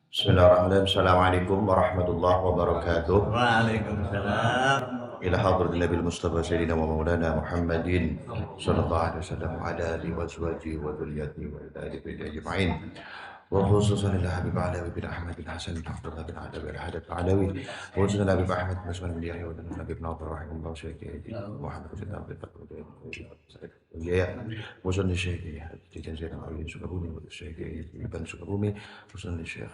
Bismillahirrahmanirrahim. Assalamualaikum warahmatullahi wabarakatuh. Waalaikumsalam. Ila hadratil Nabil Mustafa Sayyidina wa Maulana Muhammadin sallallahu alaihi wasallam wa ala alihi wa azwajihi wa dzurriyyatihi wa alihi ajma'in. Wa khususan ila Habib Alawi bin Ahmad bin Hasan bin Abdullah bin Adawi bin Hadad Alawi wa khususan ila Habib Ahmad bin Usman bin Yahya wa Nabi bin Nawfal rahimahullah syekhi Muhammad bin Abdul Fatah ya khususan syekhi Tijan Zainal Abidin Sukabumi wa syekhi Ibn Sukabumi khususan syekh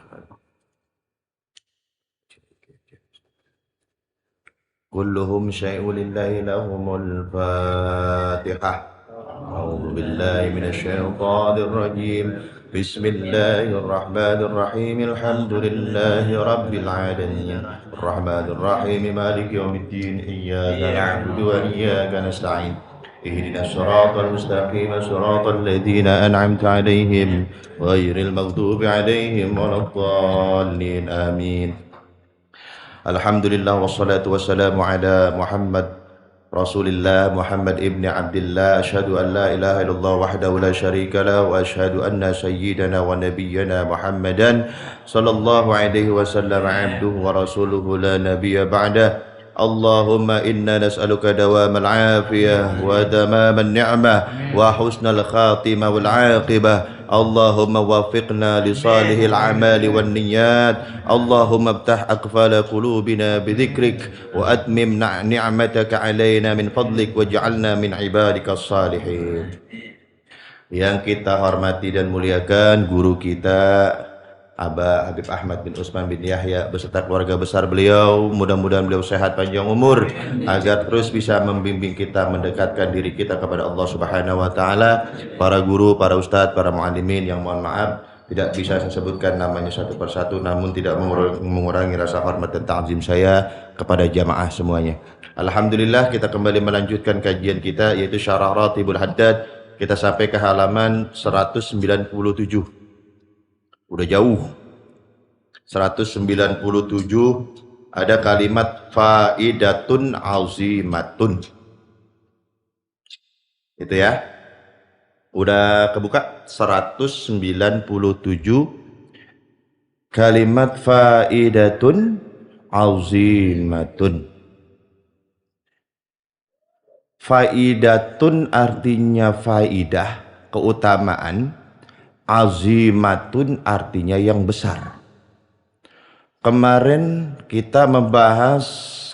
كلهم شيء لله لهم الفاتحة أعوذ بالله من الشيطان الرجيم بسم الله الرحمن الرحيم الحمد لله رب العالمين الرحمن الرحيم مالك يوم الدين إياك نعبد وإياك نستعين اهدنا الصراط المستقيم صراط الذين أنعمت عليهم غير المغضوب عليهم ولا الضالين آمين. Alhamdulillah wassalatu wassalamu ala Muhammad Rasulillah Muhammad ibni Abdillah asyhadu an la ilaha illallah wahdahu la syarika lah wa asyhadu anna sayyidana wa nabiyyana Muhammadan sallallahu alaihi wasallam abduhu wa rasuluhu la nabiyya ba'dah. Allahumma inna nas'aluka dawamal afiyah wa tamaman ni'mah wa husnal khatimah wal aqibah. اللهم وفقنا لصالح الأعمال والنيات اللهم افتح أقفال قلوبنا بذكرك وأتمم نعمتك علينا من فضلك واجعلنا من عبادك الصالحين. Yang kita hormati dan muliakan guru kita Aba Habib Ahmad bin Usman bin Yahya beserta keluarga besar beliau, mudah-mudahan beliau sehat panjang umur agar terus bisa membimbing kita, mendekatkan diri kita kepada Allah Subhanahu wa taala. Para guru, para ustadz, para muallimin yang mohon maaf tidak bisa saya sebutkan namanya satu persatu, namun tidak mengurangi rasa hormat dan ta'zim saya kepada jamaah semuanya. Alhamdulillah kita kembali melanjutkan kajian kita yaitu Syarah Ratibul Haddad. Kita sampai ke halaman 197. Udah jauh. 197 ada kalimat faidatun azimatun. Itu ya. Udah kebuka 197 kalimat faidatun azimatun. Faidatun artinya faidah, keutamaan. Azimatun artinya yang besar. Kemarin kita membahas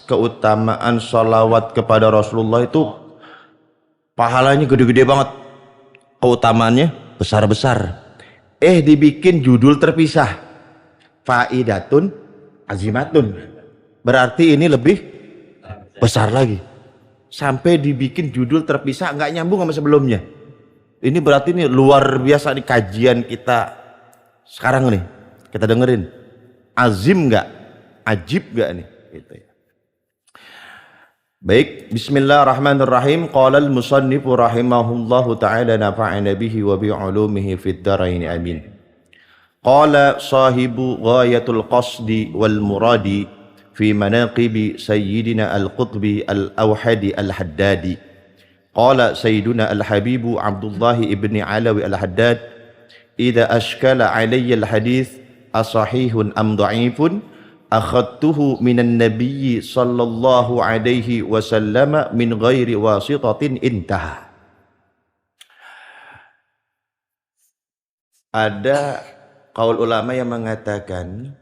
keutamaan sholawat kepada Rasulullah itu pahalanya gede-gede banget, keutamaannya besar-besar. Dibikin judul terpisah, faidatun azimatun, berarti ini lebih besar lagi. Sampai dibikin judul terpisah, nggak nyambung sama sebelumnya. Ini berarti ini luar biasa di kajian kita sekarang nih. Kita dengerin. Azim nggak? Ajib nggak nih? Gitu ya. Baik, bismillahirrahmanirrahim. Qala al-musannifu rahimahullahu ta'ala nafa'ana bihi wa bi'ulumihi fid dharain amin. Qala sahibu ghayatul qasdi wal muradi fi manaqibi sayyidina al-qutbi al-awhadi al-haddadi. Qala Sayyiduna al-Habibu Abdullah ibn Alawi al-Haddad idza ashkala alayya al-hadith asahihun am dha'ifun akhadtuhu minan nabiyyi sallallahu alaihi wasallam min ghairi wasitatin intaha. Ada qaul ulama yang mengatakan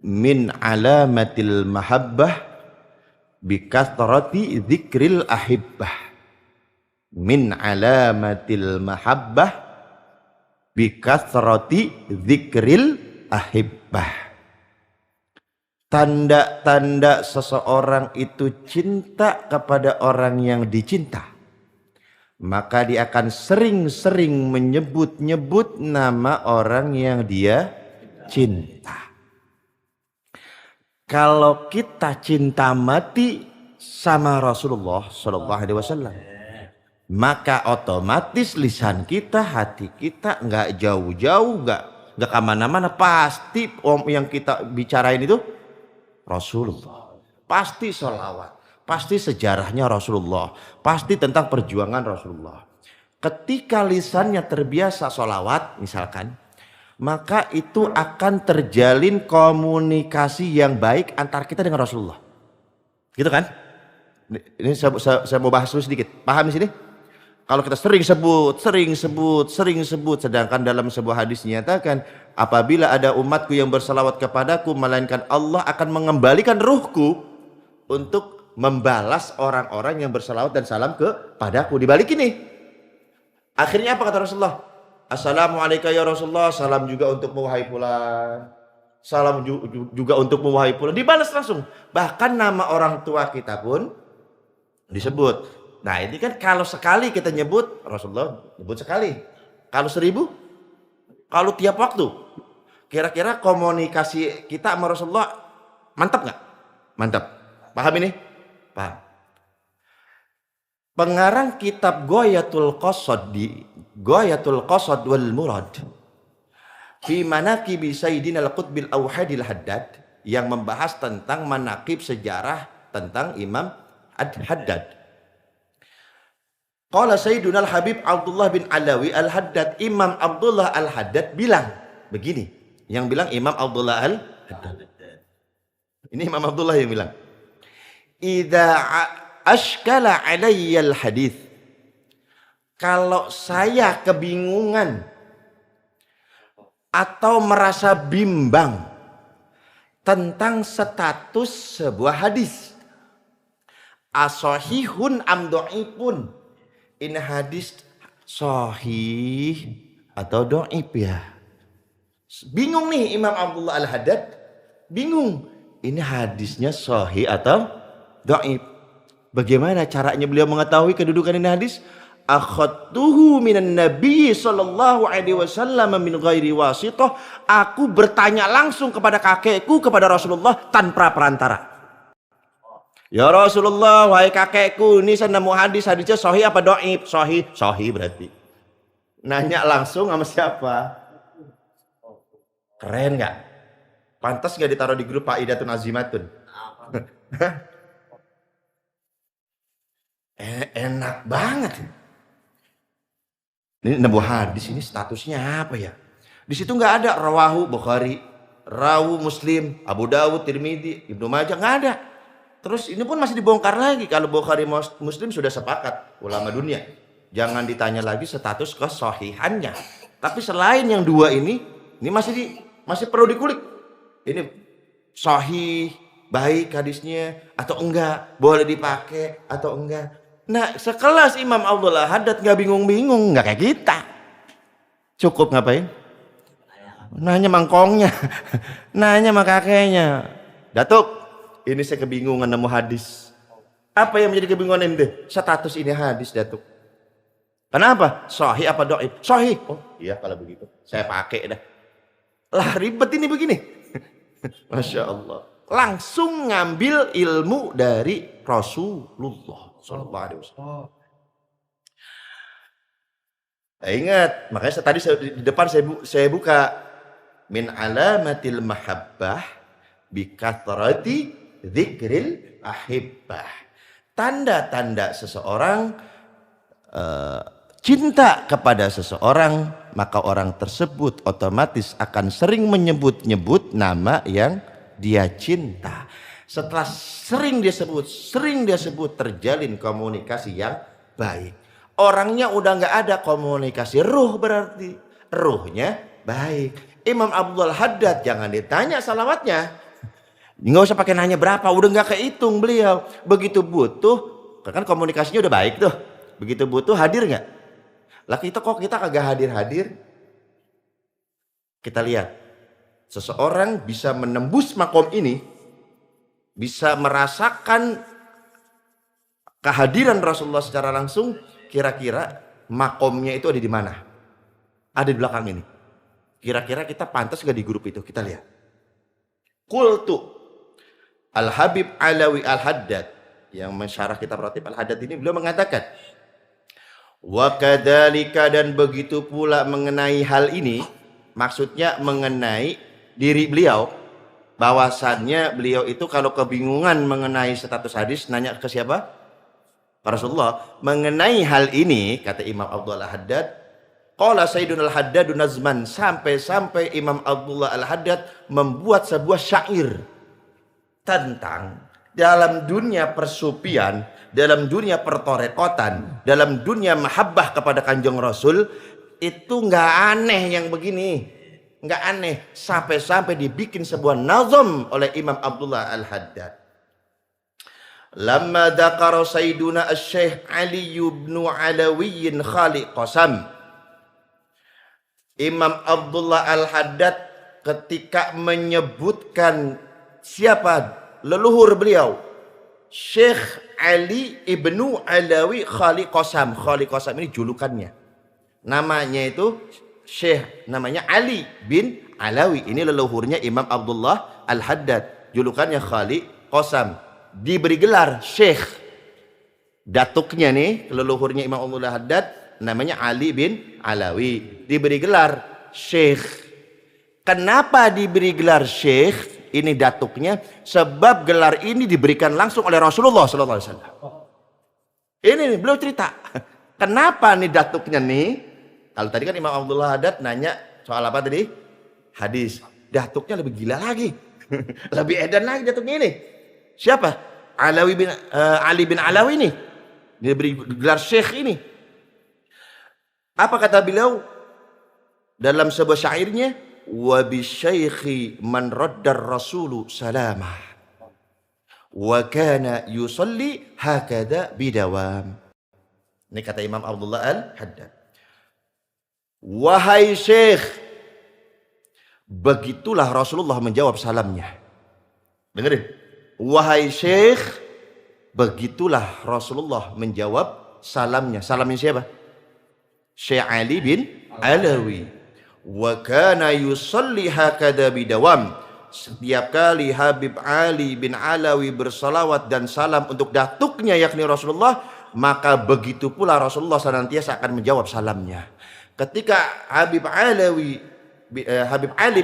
min alamatil mahabbah bikathrati dzikril ahibbah. Min alamatil mahabbah bikathrati dzikril ahibbah. Tanda-tanda seseorang itu cinta kepada orang yang dicinta, maka dia akan sering-sering menyebut-nyebut nama orang yang dia cinta. Kalau kita cinta mati sama Rasulullah Sallallahu Alaihi Wasallam, maka otomatis lisan kita, hati kita nggak jauh-jauh, nggak kemana-mana, pasti yang kita bicarain itu Rasulullah, pasti sholawat, pasti sejarahnya Rasulullah, pasti tentang perjuangan Rasulullah. Ketika lisannya terbiasa sholawat, misalkan, maka itu akan terjalin komunikasi yang baik antara kita dengan Rasulullah. Gitu kan? Ini saya mau bahas dulu sedikit. Paham di sini? Kalau kita sering sebut, sedangkan dalam sebuah hadis dinyatakan, apabila ada umatku yang bersalawat kepadaku, melainkan Allah akan mengembalikan ruhku untuk membalas orang-orang yang bersalawat dan salam kepadaku. Dibalik ini. Akhirnya apa kata Rasulullah? Assalamualaikum ya Rasulullah, salam juga untuk wahai fulan. Salam juga untuk wahai fulan. Dibalas langsung. Bahkan nama orang tua kita pun disebut. Nah ini kan kalau sekali kita nyebut, Rasulullah nyebut sekali. Kalau 1000, kalau tiap waktu. Kira-kira komunikasi kita sama Rasulullah mantap nggak? Mantap. Paham ini? Paham. Pengarang kitab Ghayatul Qasad wal Murad fi manaqibi Sayyidina al-Qutbil Auhadil Haddad, yang membahas tentang manaqib sejarah tentang Imam Haddad. Qala Sayyiduna al-Habib Abdullah bin Alawi al-Haddad, Imam Abdullah al-Haddad bilang begini. Yang bilang Imam Abdullah al-Haddad. Ini Imam Abdullah yang bilang. Idza ashkala alayya al-hadith. Kalau saya kebingungan atau merasa bimbang tentang status sebuah hadis, asahihun am dhaifun, ini hadis sahih atau dhaif ya. Bingung nih Imam Abdullah al-Haddad, bingung. Ini hadisnya sahih atau dhaif. Bagaimana caranya beliau mengetahui kedudukan ini hadis? Akhadtuhu minan Nabi sallallahu alaihi wasallam min ghairi wasithah. Aku bertanya langsung kepada kakekku, kepada Rasulullah tanpa perantara. Ya Rasulullah, wahai kakekku, ini saya nemu hadisnya sahih apa dhaif? Sahih berarti. Nanya langsung sama siapa? Keren nggak? Pantas nggak ditaruh di grup Faidatun Azimatun? Enak banget. Ini nemu hadis, ini statusnya apa ya? Di situ nggak ada rawahu Bukhari, rawu Muslim, Abu Dawud, Tirmidzi, Ibnu Majah, nggak ada. Terus ini pun masih dibongkar lagi. Kalau Bukhari Muslim sudah sepakat ulama dunia, jangan ditanya lagi status kesahihannya. Tapi selain yang dua ini masih perlu dikulik. Ini sahih, baik hadisnya atau enggak, boleh dipakai atau enggak. Nah, sekelas Imam Abdullah Haddad nggak bingung-bingung, nggak kayak kita. Cukup ngapain? Nanya mangkongnya, nanya sama kakeknya. Datuk, ini saya kebingungan nemu hadis. Apa yang menjadi kebingungan ente? Status ini hadis, Datuk. Kenapa? Sahih apa dhaif? Sahih. Oh iya, kalau begitu saya pakai dah. Lah ribet ini begini. Masya Allah. Langsung ngambil ilmu dari Rasulullah Sallallahu Alaihi Wasallam. Ingat, makanya tadi di depan saya buka min alamatil mahabbah bi kathrati dzikril ahibbah. Tanda-tanda seseorang cinta kepada seseorang, maka orang tersebut otomatis akan sering menyebut-nyebut nama yang dia cinta. Setelah sering dia sebut, terjalin komunikasi yang baik. Orangnya udah nggak ada komunikasi ruh, berarti ruhnya baik. Imam Abdul Haddad jangan ditanya salawatnya, nggak usah pakai nanya berapa, udah nggak kehitung beliau. Begitu butuh, kan komunikasinya udah baik tuh. Begitu butuh hadir nggak? Lah kita kagak hadir. Kita lihat, seseorang bisa menembus makom ini, bisa merasakan kehadiran Rasulullah secara langsung. Kira-kira makomnya itu ada di mana? Ada di belakang ini. Kira-kira kita pantas gak di grup itu? Kita lihat. Qultu Al-Habib Alawi Al-Haddad, yang mensyarah kitab Ratib Al-Haddad ini, beliau mengatakan, wa kadzalika, dan begitu pula mengenai hal ini, maksudnya mengenai diri beliau, bahwasannya beliau itu kalau kebingungan mengenai status hadis nanya ke siapa? Rasulullah. Mengenai hal ini, kata Imam Abdullah Haddad, Qala Sayyiduna Al-Haddad nazman, sampai-sampai Imam Abdullah Al-Haddad membuat sebuah syair tentang dalam dunia persupian, dalam dunia pertorekotan, dalam dunia mahabbah kepada Kanjeng Rasul, itu nggak aneh yang begini, nggak aneh, sampai-sampai dibikin sebuah nazam oleh Imam Abdullah Al-Haddad. Lamma dzakara Sayyiduna Asy-Syaikh Ali bin Alawi Khali Qasam, Imam Abdullah Al-Haddad ketika menyebutkan siapa leluhur beliau, Syekh Ali ibnu Alawi Khali Qasam. Khali Qasam ini julukannya. Namanya itu Syekh, namanya Ali bin Alawi. Ini leluhurnya Imam Abdullah Al-Haddad. Julukannya Khali Qasam. Diberi gelar Syekh. Datuknya nih, leluhurnya Imam Abdullah Al-Haddad, namanya Ali bin Alawi. Diberi gelar Syekh. Kenapa diberi gelar Syekh? Ini datuknya, sebab gelar ini diberikan langsung oleh Rasulullah SAW. Ini nih, beliau cerita. Kenapa nih datuknya nih? Kalau tadi kan Imam Abdullah Haddad nanya soal apa tadi? Hadis. Datuknya lebih gila lagi. Lebih edan lagi datuknya ini. Siapa? Ali bin Alawi ini. Dia beri gelar Syekh ini. Apa kata beliau dalam sebuah syairnya? Wa bisyaikhi man raddar rasulu salamah wa kana yusalli hakada bidawam. Ini kata Imam Abdullah Al-Haddad. Wahai Syekh, begitulah Rasulullah menjawab salamnya. Dengerin. Wahai Syekh, begitulah Rasulullah menjawab salamnya. Salamnya siapa? Syekh Ali bin Alawi. Wa kana yusalli hakada bidawam. Setiap kali Habib Ali bin Alawi bersalawat dan salam untuk datuknya yakni Rasulullah, maka begitu pula Rasulullah senantiasa akan menjawab salamnya. Ketika Habib Ali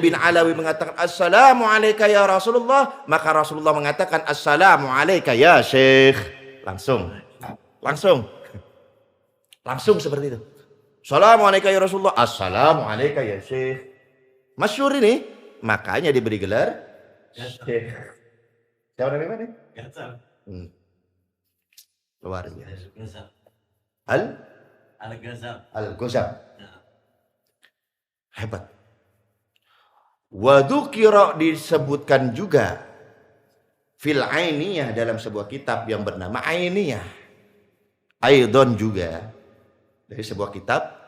bin Alawi mengatakan assalamu alayka ya Rasulullah, maka Rasulullah mengatakan assalamu alayka ya Syekh. Langsung seperti itu. Assalamualaikum ya Rasulullah, assalamualaikum ya Syekh. Masyhur ini, makanya diberi gelar Syekh. Siapa namanya nih? Gatsal. Luar biasa. Gatsal. Al-Ghazal. Ya. Hebat. Wa dzukira, disebutkan juga fil ainiyah, dalam sebuah kitab yang bernama Ainiyah. Aidon juga dari sebuah kitab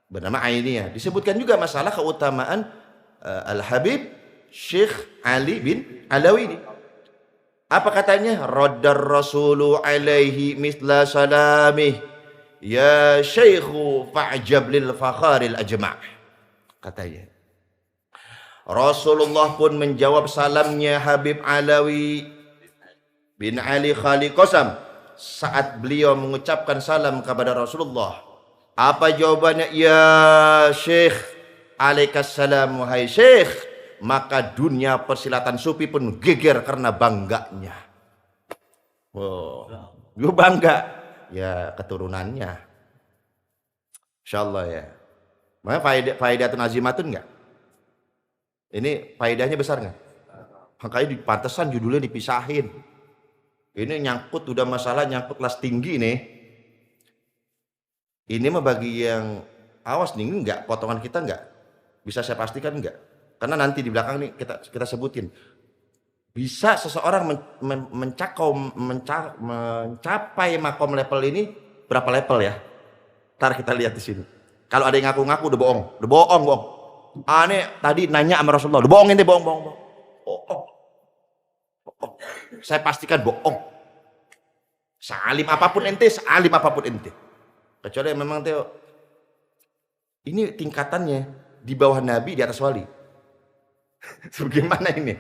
bernama Ainiyah, disebutkan juga masalah keutamaan Al-Habib Syekh Ali bin Alawi ini. Apa katanya? Raddar Rasulu alaihi misla salamih ya Syekhu fa'jab lil fakharil ajma'. Katanya Rasulullah pun menjawab salamnya Habib Alawi bin Ali Khali Qasam saat beliau mengucapkan salam kepada Rasulullah. Apa jawabannya? Ya Syekh, alaikassalam wahai Syekh. Maka dunia persilatan sufi pun geger karena bangganya. Wow, gue bangga ya keturunannya. Insyaallah ya. Makanya faidatun azimatun enggak? Ini faedahnya besar enggak? Makanya di pantesan judulnya dipisahin. Ini nyangkut, udah masalah nyangkut kelas tinggi nih. Ini mah bagi yang awas nih, enggak potongan kita enggak bisa saya pastikan enggak, karena nanti di belakang nih kita sebutin. Bisa seseorang mencapai makom level ini berapa level ya? Ntar kita lihat di sini. Kalau ada yang ngaku-ngaku udah bohong. Aneh tadi nanya sama Rasulullah, udah bohong ini, bohong. Saya pastikan bohong. Salim apapun ente. Kecuali memang Teo ini tingkatannya di bawah Nabi, di atas wali. Bagaimana ini?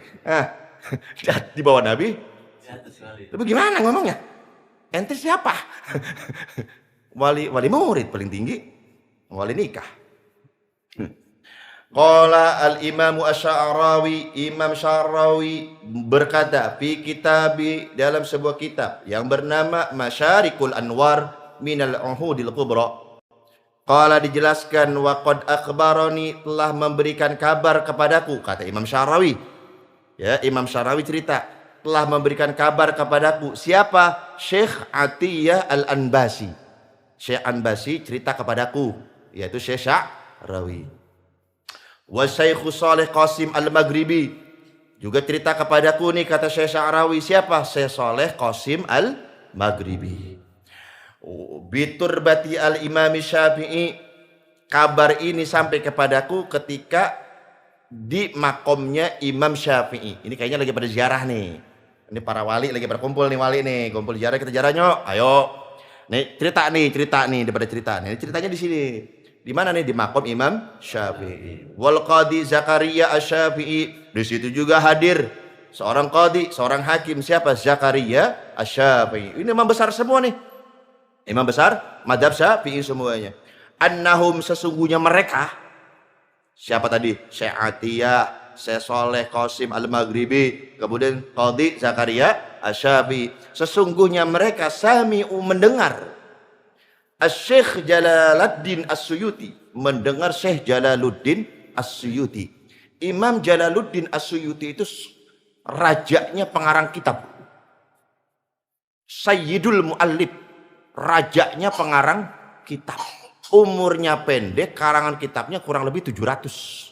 Di bawah Nabi, Di atas wali. tapi gimana ngomongnya? Ente siapa? Wali murid paling tinggi, wali nikah. Qala al-Imam Asy-Sya'rawi, Imam Sya'rawi berkata fi kitabi, dalam sebuah kitab yang bernama Masyarikul Anwar minal Uhudil Kubra. Qala dijelaskan wa qad akhbarani telah memberikan kabar kepadaku kata Imam Syarawi. Ya, Imam Syarawi cerita telah memberikan kabar kepadaku. Siapa? Syekh Atiyah Al-Anbasi. Syekh Anbasi cerita kepadaku, yaitu Syekh Syarawi. Wa Syekh Saleh Qasim Al-Maghribi juga cerita kepadaku nih kata Syekh Syarawi. Siapa? Syekh Saleh Qasim Al-Maghribi. Biturbati al-Imam Syafi'i. Kabar ini sampai kepadaku ketika di makomnya Imam Syafi'i. Ini kayaknya lagi pada ziarah nih. Ini para wali lagi berkumpul nih, wali nih, kumpul ziarah, kita ziarah nyok. Ayo. Nih cerita nih daripada cerita. Nih ceritanya di sini. Di mana nih? Di makom Imam Syafi'i. Wal Qadi Zakaria Asy-Syafi'i. Di situ juga hadir seorang qadi, seorang hakim. Siapa? Zakaria Asy-Syafi'i. Ini imam besar semua nih. Imam besar mazhab Syafi'i semuanya. Annahum sesungguhnya mereka. Siapa tadi? Syekh Atiyah, Syekh Saleh Qasim Al-Maghribi, kemudian Qadhi Zakaria Asy-Syafi'i. Sesungguhnya mereka sami'u mendengar Asy-Syaikh Jalaluddin As-Suyuti, mendengar Syekh Jalaluddin As-Suyuti. Imam Jalaluddin As-Suyuti itu rajanya pengarang kitab. Sayyidul Muallif, rajanya pengarang kitab. Umurnya pendek, karangan kitabnya kurang lebih 700.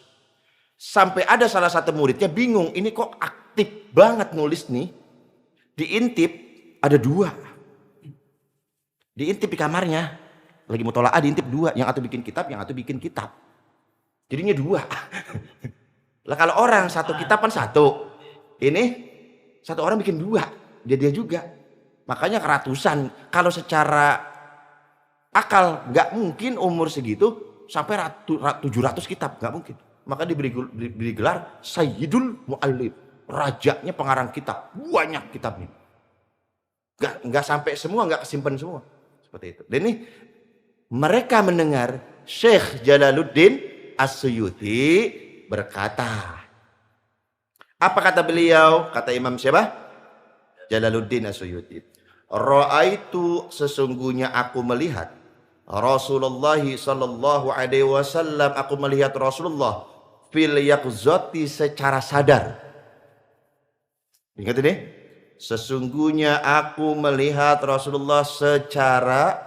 Sampai ada salah satu muridnya bingung, ini kok aktif banget nulis nih. Diintip ada 2. Diintip di kamarnya. Lagi mutola'ah diintip 2, yang satu bikin kitab, yang satu bikin kitab. Jadinya 2. Lah kalau orang satu kitab kan 1. Ini satu orang bikin 2, dia juga. Makanya keratusan. Kalau secara akal nggak mungkin umur segitu sampai 700 kitab, nggak mungkin. Maka diberi gelar Sayyidul Muallif, rajanya pengarang kitab, banyak kitabnya. Nggak sampai semua, nggak kesimpan semua, seperti itu. Dan ini mereka mendengar Syekh Jalaluddin As-Suyuti berkata. Apa kata beliau? Kata Imam siapa? Jalaluddin As-Suyuti. Ra'aitu sesungguhnya aku melihat Rasulullah sallallahu alaihi wasallam, aku melihat Rasulullah fil yaqzati secara sadar. Ingat ini? Sesungguhnya aku melihat Rasulullah secara,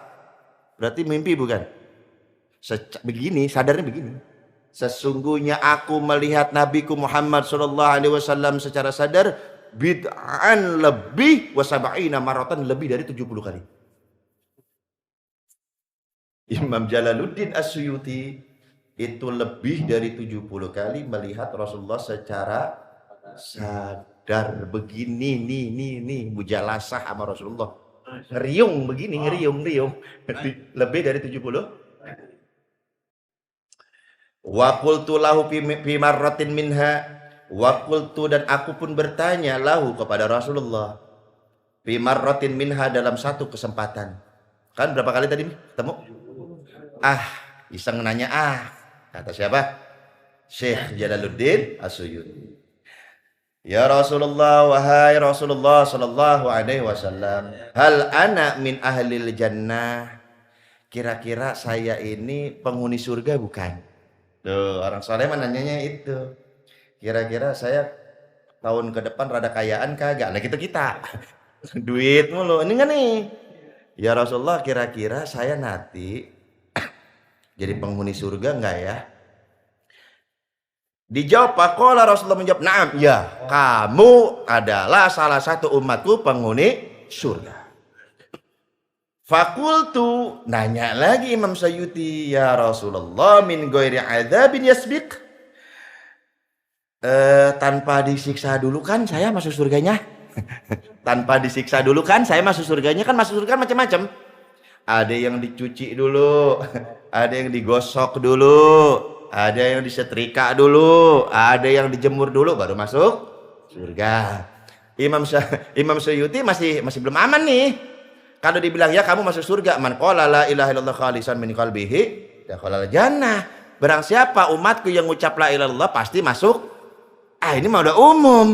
berarti mimpi bukan? Begini, sadarnya begini. Sesungguhnya aku melihat Nabiku Muhammad sallallahu alaihi wasallam secara sadar bid'an lebih wasab'ina maratan, lebih dari 70 kali. Imam Jalaluddin As-Suyuti itu lebih dari 70 kali melihat Rasulullah secara sadar. Begini nih mujalasah sama Rasulullah. Ngeriung begini, ngeriung. Lebih dari 70. Wa qultu lahu fi marratin minha. Wa qultu, dan aku pun bertanya lahu kepada Rasulullah fi marratin minha, dalam satu kesempatan. Kan berapa kali tadi ketemu? Iseng nanya kata siapa? Syekh Jalaluddin As-Suyuti. Ya Rasulullah, wahai Rasulullah sallallahu alaihi wasallam, hal ana min ahlil jannah? Kira-kira saya ini penghuni surga bukan? Tuh, orang soleh nanyanya itu. Kira-kira saya tahun ke depan rada kayaan kagak? Lah gitu kita. Duit mulu. Ini enggak nih. Ya Rasulullah, kira-kira saya nanti jadi penghuni surga enggak ya? Dijawab, faqala, Rasulullah menjawab, "Na'am, ya. Kamu adalah salah satu umatku penghuni surga." Fakultu, nanya lagi Imam Suyuti, ya Rasulullah, min ghairi adzabin yasbiq? Tanpa disiksa dulu kan saya masuk surganya. Tanpa disiksa dulu kan saya masuk surganya. Kan masuk surga macam-macam. Ada yang dicuci dulu, ada yang digosok dulu, ada yang disetrika dulu, ada yang dijemur dulu baru masuk surga. Imam Suyuti masih belum aman nih. Kalau dibilang ya kamu masuk surga, man qala la ilaha illallah khalisan min qalbihi dakhalal jannah. Barang siapa umatku yang ucap la ilaha illallah pasti masuk. Ini mah udah umum.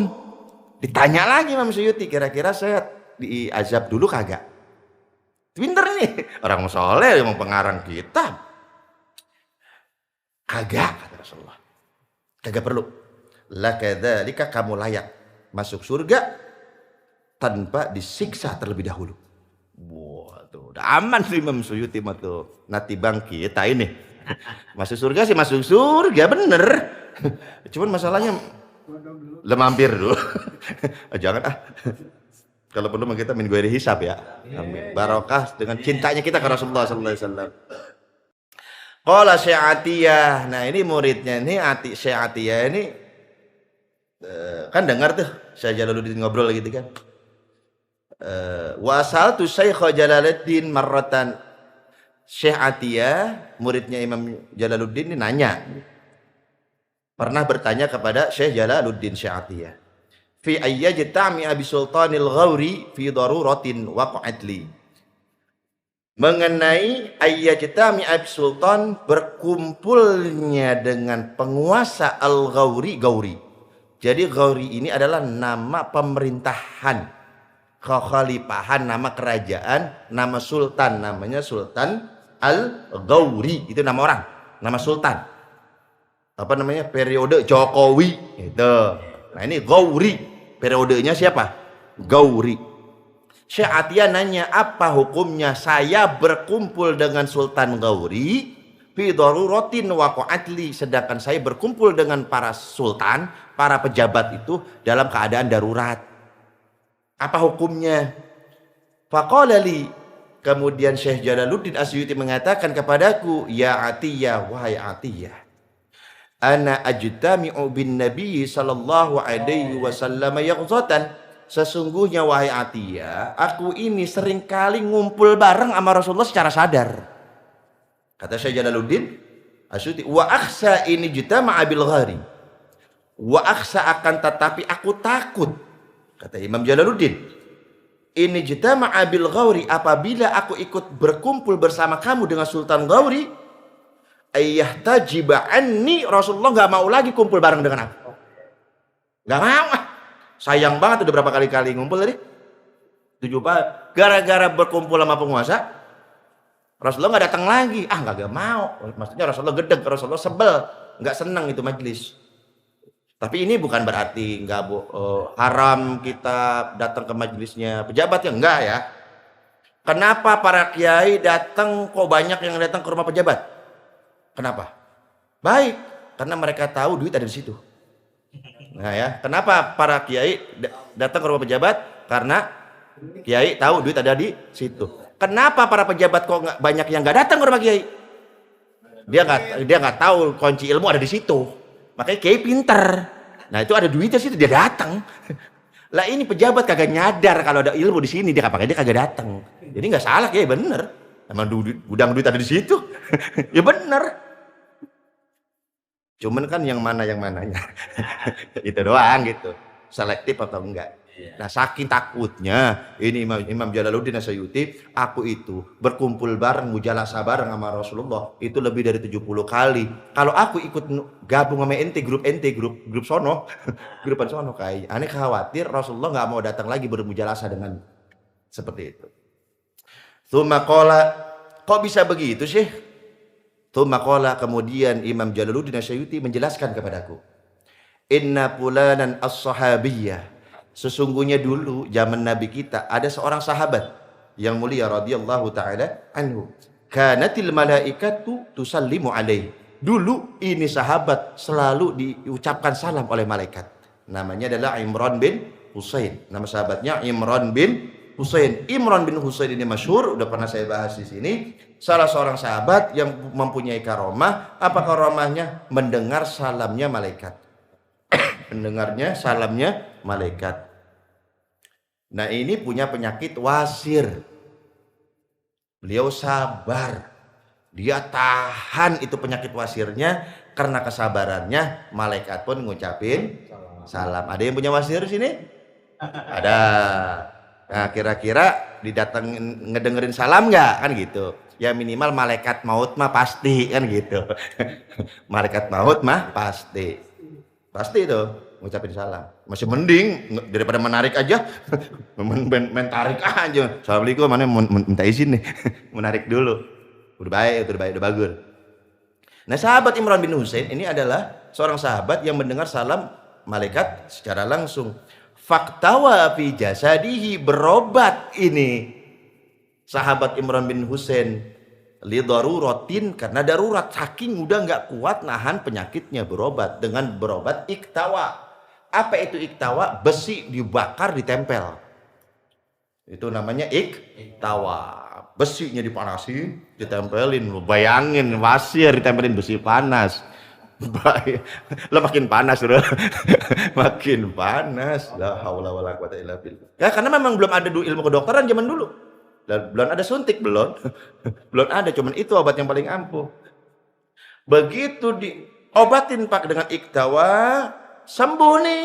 Ditanya lagi Imam Suyuti, kira-kira saya diazab dulu kagak? Pinter nih, orang soleh yang pengarang kitab. Kagak, kata Rasulullah. Kagak perlu. La kadzalika, kamu layak masuk surga tanpa disiksa terlebih dahulu. Wah, tuh udah aman tuh Imam Suyuti mah tuh. Nanti bang kita ini masuk surga sih masuk surga bener. Cuman masalahnya mampir dulu. Jangan Kalau perlu kita min ghairi hisab ya. Amin. Barokah dengan cintanya kita ke Rasulullah sallallahu alaihi wasallam. Qala Syekh Atiyah. Nah, ini muridnya ini Syekh Atiyah ini kan dengar tuh Syekh Jalaluddin ngobrol gitu kan. Wa asaltu Syekh Jalaluddin marratan. Syekh Atiyah, muridnya Imam Jalaluddin ini nanya. Pernah bertanya kepada Syekh Jalaluddin Syekh Atiyah. Fi ayyajtami Abi Sultanil Ghauri fi daruratin waqa'at li. Mengenai ayyajtami Abi Sultan berkumpulnya dengan penguasa Al-Ghauri, Ghauri. Jadi Ghauri ini adalah nama pemerintahan, kekhalifahan, nama kerajaan, nama sultan, namanya Sultan Al-Ghauri, itu nama orang, nama sultan. Apa namanya? Periode Jokowi itu. Nah, ini Ghauri, periodenya siapa? Ghauri. Syekh Atiyah nanya, apa hukumnya saya berkumpul dengan Sultan Ghauri fi daruratin waqa'atli, sedangkan saya berkumpul dengan para sultan, para pejabat itu dalam keadaan darurat. Apa hukumnya? Faqala li, kemudian Syekh Jalaluddin Asyuti mengatakan kepadaku, ya Atiyah, wahai Atiyah, ana ajtami'u bin Nabi sallallahu alaihi wasallam yaghzatan. Sesungguhnya wahai Atiyah, aku ini seringkali ngumpul bareng sama Rasulullah secara sadar. Kata Syekh Jalaluddin Asyuti, wa akhsa ini jtama'a bil ghari. Wa akhsa, akan tetapi aku takut. Kata Imam Jalaluddin, ini jtama'a bil ghari, apabila aku ikut berkumpul bersama kamu dengan Sultan Ghauri, ayyahtajiba anni, Rasulullah nggak mau lagi kumpul bareng dengan aku. Nggak mau. Sayang banget, udah berapa kali ngumpul tadi? 7 kali. Gara-gara berkumpul sama penguasa, Rasulullah nggak datang lagi. Nggak mau. Maksudnya Rasulullah gedeg, Rasulullah sebel, nggak senang itu majelis. Tapi ini bukan berarti nggak haram kita datang ke majelisnya pejabat, ya enggak ya. Kenapa para kiai datang kok banyak yang datang ke rumah pejabat? Kenapa? Baik, karena mereka tahu duit ada di situ. Nah ya, kenapa para kiai datang ke rumah pejabat? Karena kiai tahu duit ada di situ. Kenapa para pejabat kok nggak banyak yang nggak datang ke rumah kiai? Dia nggak tahu kunci ilmu ada di situ. Makanya kiai pinter. Nah itu ada duitnya situ, dia datang. Lah ini pejabat kagak nyadar kalau ada ilmu di sini, dia kagak datang. Jadi nggak salah kiai, bener. Emang gudang duit ada di situ. Ya bener. Cuman kan yang mananya itu doang gitu, selektif atau enggak. Nah saking takutnya ini Imam Jalaluddin Asyuti, aku itu berkumpul bareng, mujalasah bareng sama Rasulullah itu lebih dari 70 kali. Kalau aku ikut gabung sama grup sono grupan sono, kayak aneh khawatir Rasulullah nggak mau datang lagi bermujalasah dengan seperti itu. Tsumma qala, kok bisa begitu sih? Maqala, kemudian Imam Jalaluddin Asyuti menjelaskan kepadaku, inna fulanan as-sahabiyyah, sesungguhnya dulu zaman Nabi kita ada seorang sahabat yang mulia radhiyallahu taala anhu, kanatil malaikatu tusallimu alaihi. Dulu ini sahabat selalu diucapkan salam oleh malaikat. Namanya adalah Imran bin Husain. Nama sahabatnya Imran bin Husain. Imran bin Husain ini masyhur, udah pernah saya bahas di sini. Salah seorang sahabat yang mempunyai karomah. Apa karomahnya? Mendengar salamnya malaikat. Mendengarnya salamnya malaikat. Nah ini punya penyakit wasir. Beliau sabar. Dia tahan itu penyakit wasirnya. Karena kesabarannya malaikat pun ngucapin salam. Ada yang punya wasir di sini? Ada. Nah kira-kira didatengin ngedengerin salam nggak kan gitu? Ya minimal malaikat maut mah pasti kan gitu. Malaikat maut mah pasti itu ngucapin salam. Masih mending daripada menarik aja. main tarik aja. Assalamualaikum, mana minta izin nih. Menarik dulu. Udah baik, udah bagus. Nah, sahabat Imran bin Husain ini adalah seorang sahabat yang mendengar salam malaikat secara langsung. Faktawa fi jasadihi, berobat ini sahabat Imran bin Husain li daruratin, karena darurat, saking udah nggak kuat nahan penyakitnya, berobat dengan berobat iktawa. Apa itu iktawa? Besi dibakar ditempel, itu namanya iktawa. Besinya dipanasin ditempelin, bayangin pasir ditempelin besi panas. Lo makin panas bro. Makin panas. La haula wala quwata illa billah. Ya karena memang belum ada ilmu kedokteran zaman dulu. Dan belum ada suntik, belum. Belum ada, cuman itu obat yang paling ampuh. Begitu diobatin pak dengan iktawa, sembuh nih.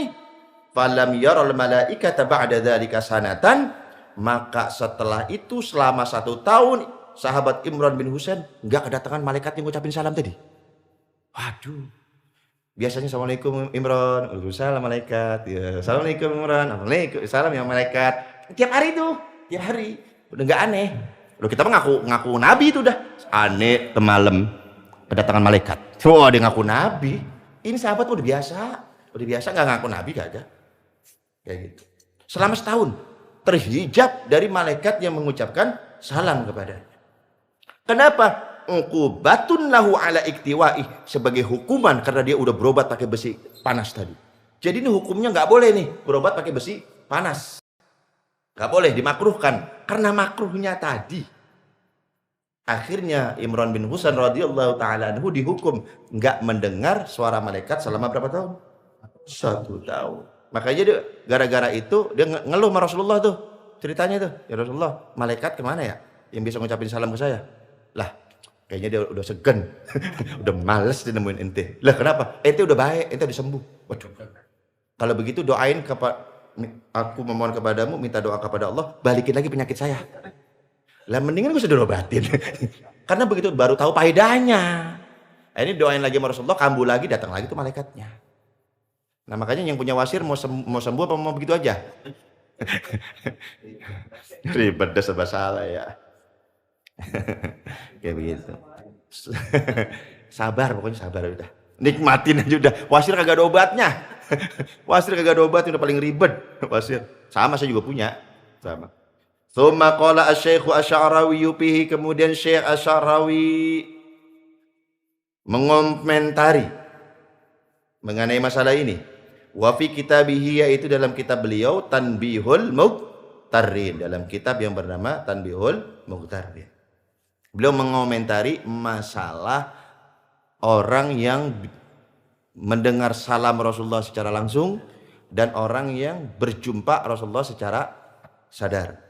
Falam yaral malaikata ba'da dzalika sanatan, maka setelah itu selama 1 tahun sahabat Imran bin Husain enggak kedatangan malaikat yang ngucapin salam tadi. Waduh, biasanya assalamualaikum Imran, waalaikumsalam malaikat, ya, assalamualaikum Imran, waalaikumsalam ya malaikat, tiap hari tuh, tiap hari, udah nggak aneh. Loh kita mah ngaku nabi itu udah aneh, malam kedatangan malaikat. Wah, dia ngaku nabi. Ini sahabat udah biasa nggak ngaku nabi, gak ada, kayak gitu. Selama 1 tahun terhijab dari malaikat yang mengucapkan salam kepadanya. Kenapa? Uqubatun lahu ala iktiwaih, sebagai hukuman karena dia udah berobat pakai besi panas tadi. Jadi ini hukumnya nggak boleh nih berobat pakai besi panas, nggak boleh, dimakruhkan karena makruhnya tadi. Akhirnya Imran bin Husain radhiyallahu taala anhu dihukum nggak mendengar suara malaikat selama berapa tahun? 1 tahun. Makanya dia gara-gara itu dia ngeluh sama Rasulullah tuh, ceritanya tuh, ya Rasulullah, malaikat kemana ya yang bisa ngucapin salam ke saya? Lah, kayaknya dia udah segen, udah males dia nemuin ente. Lah kenapa? Ente udah baik, ente udah sembuh. Waduh. Kalau begitu doain aku memohon kepadamu, minta doa kepada Allah, balikin lagi penyakit saya. Lah mendingan gue sudah obatin. Karena begitu baru tahu faedahnya. Ini doain lagi sama Rasulullah, kambuh lagi, datang lagi tuh malaikatnya. Nah makanya yang punya wasir mau sembuh apa mau begitu aja? Ribet dah serba salah ya. Kayak begitu. Sabar, pokoknya sabar udah. Nikmatin aja udah. Wasir kagak ada obatnya. Wasir kagak ada obat, udah paling ribet wasir. Sama saya juga punya. Sama. Tsumma qala asy-Syaikh Asy-Sya'rawi fihi, kemudian Syekh Asy-Sya'rawi mengomentari mengenai masalah ini. Wa fi kitabihi, yaitu dalam kitab beliau Tanbihul Mughtarrin, dalam kitab yang bernama Tanbihul Mughtarrin. Beliau mengomentari masalah orang yang mendengar salam Rasulullah secara langsung dan orang yang berjumpa Rasulullah secara sadar.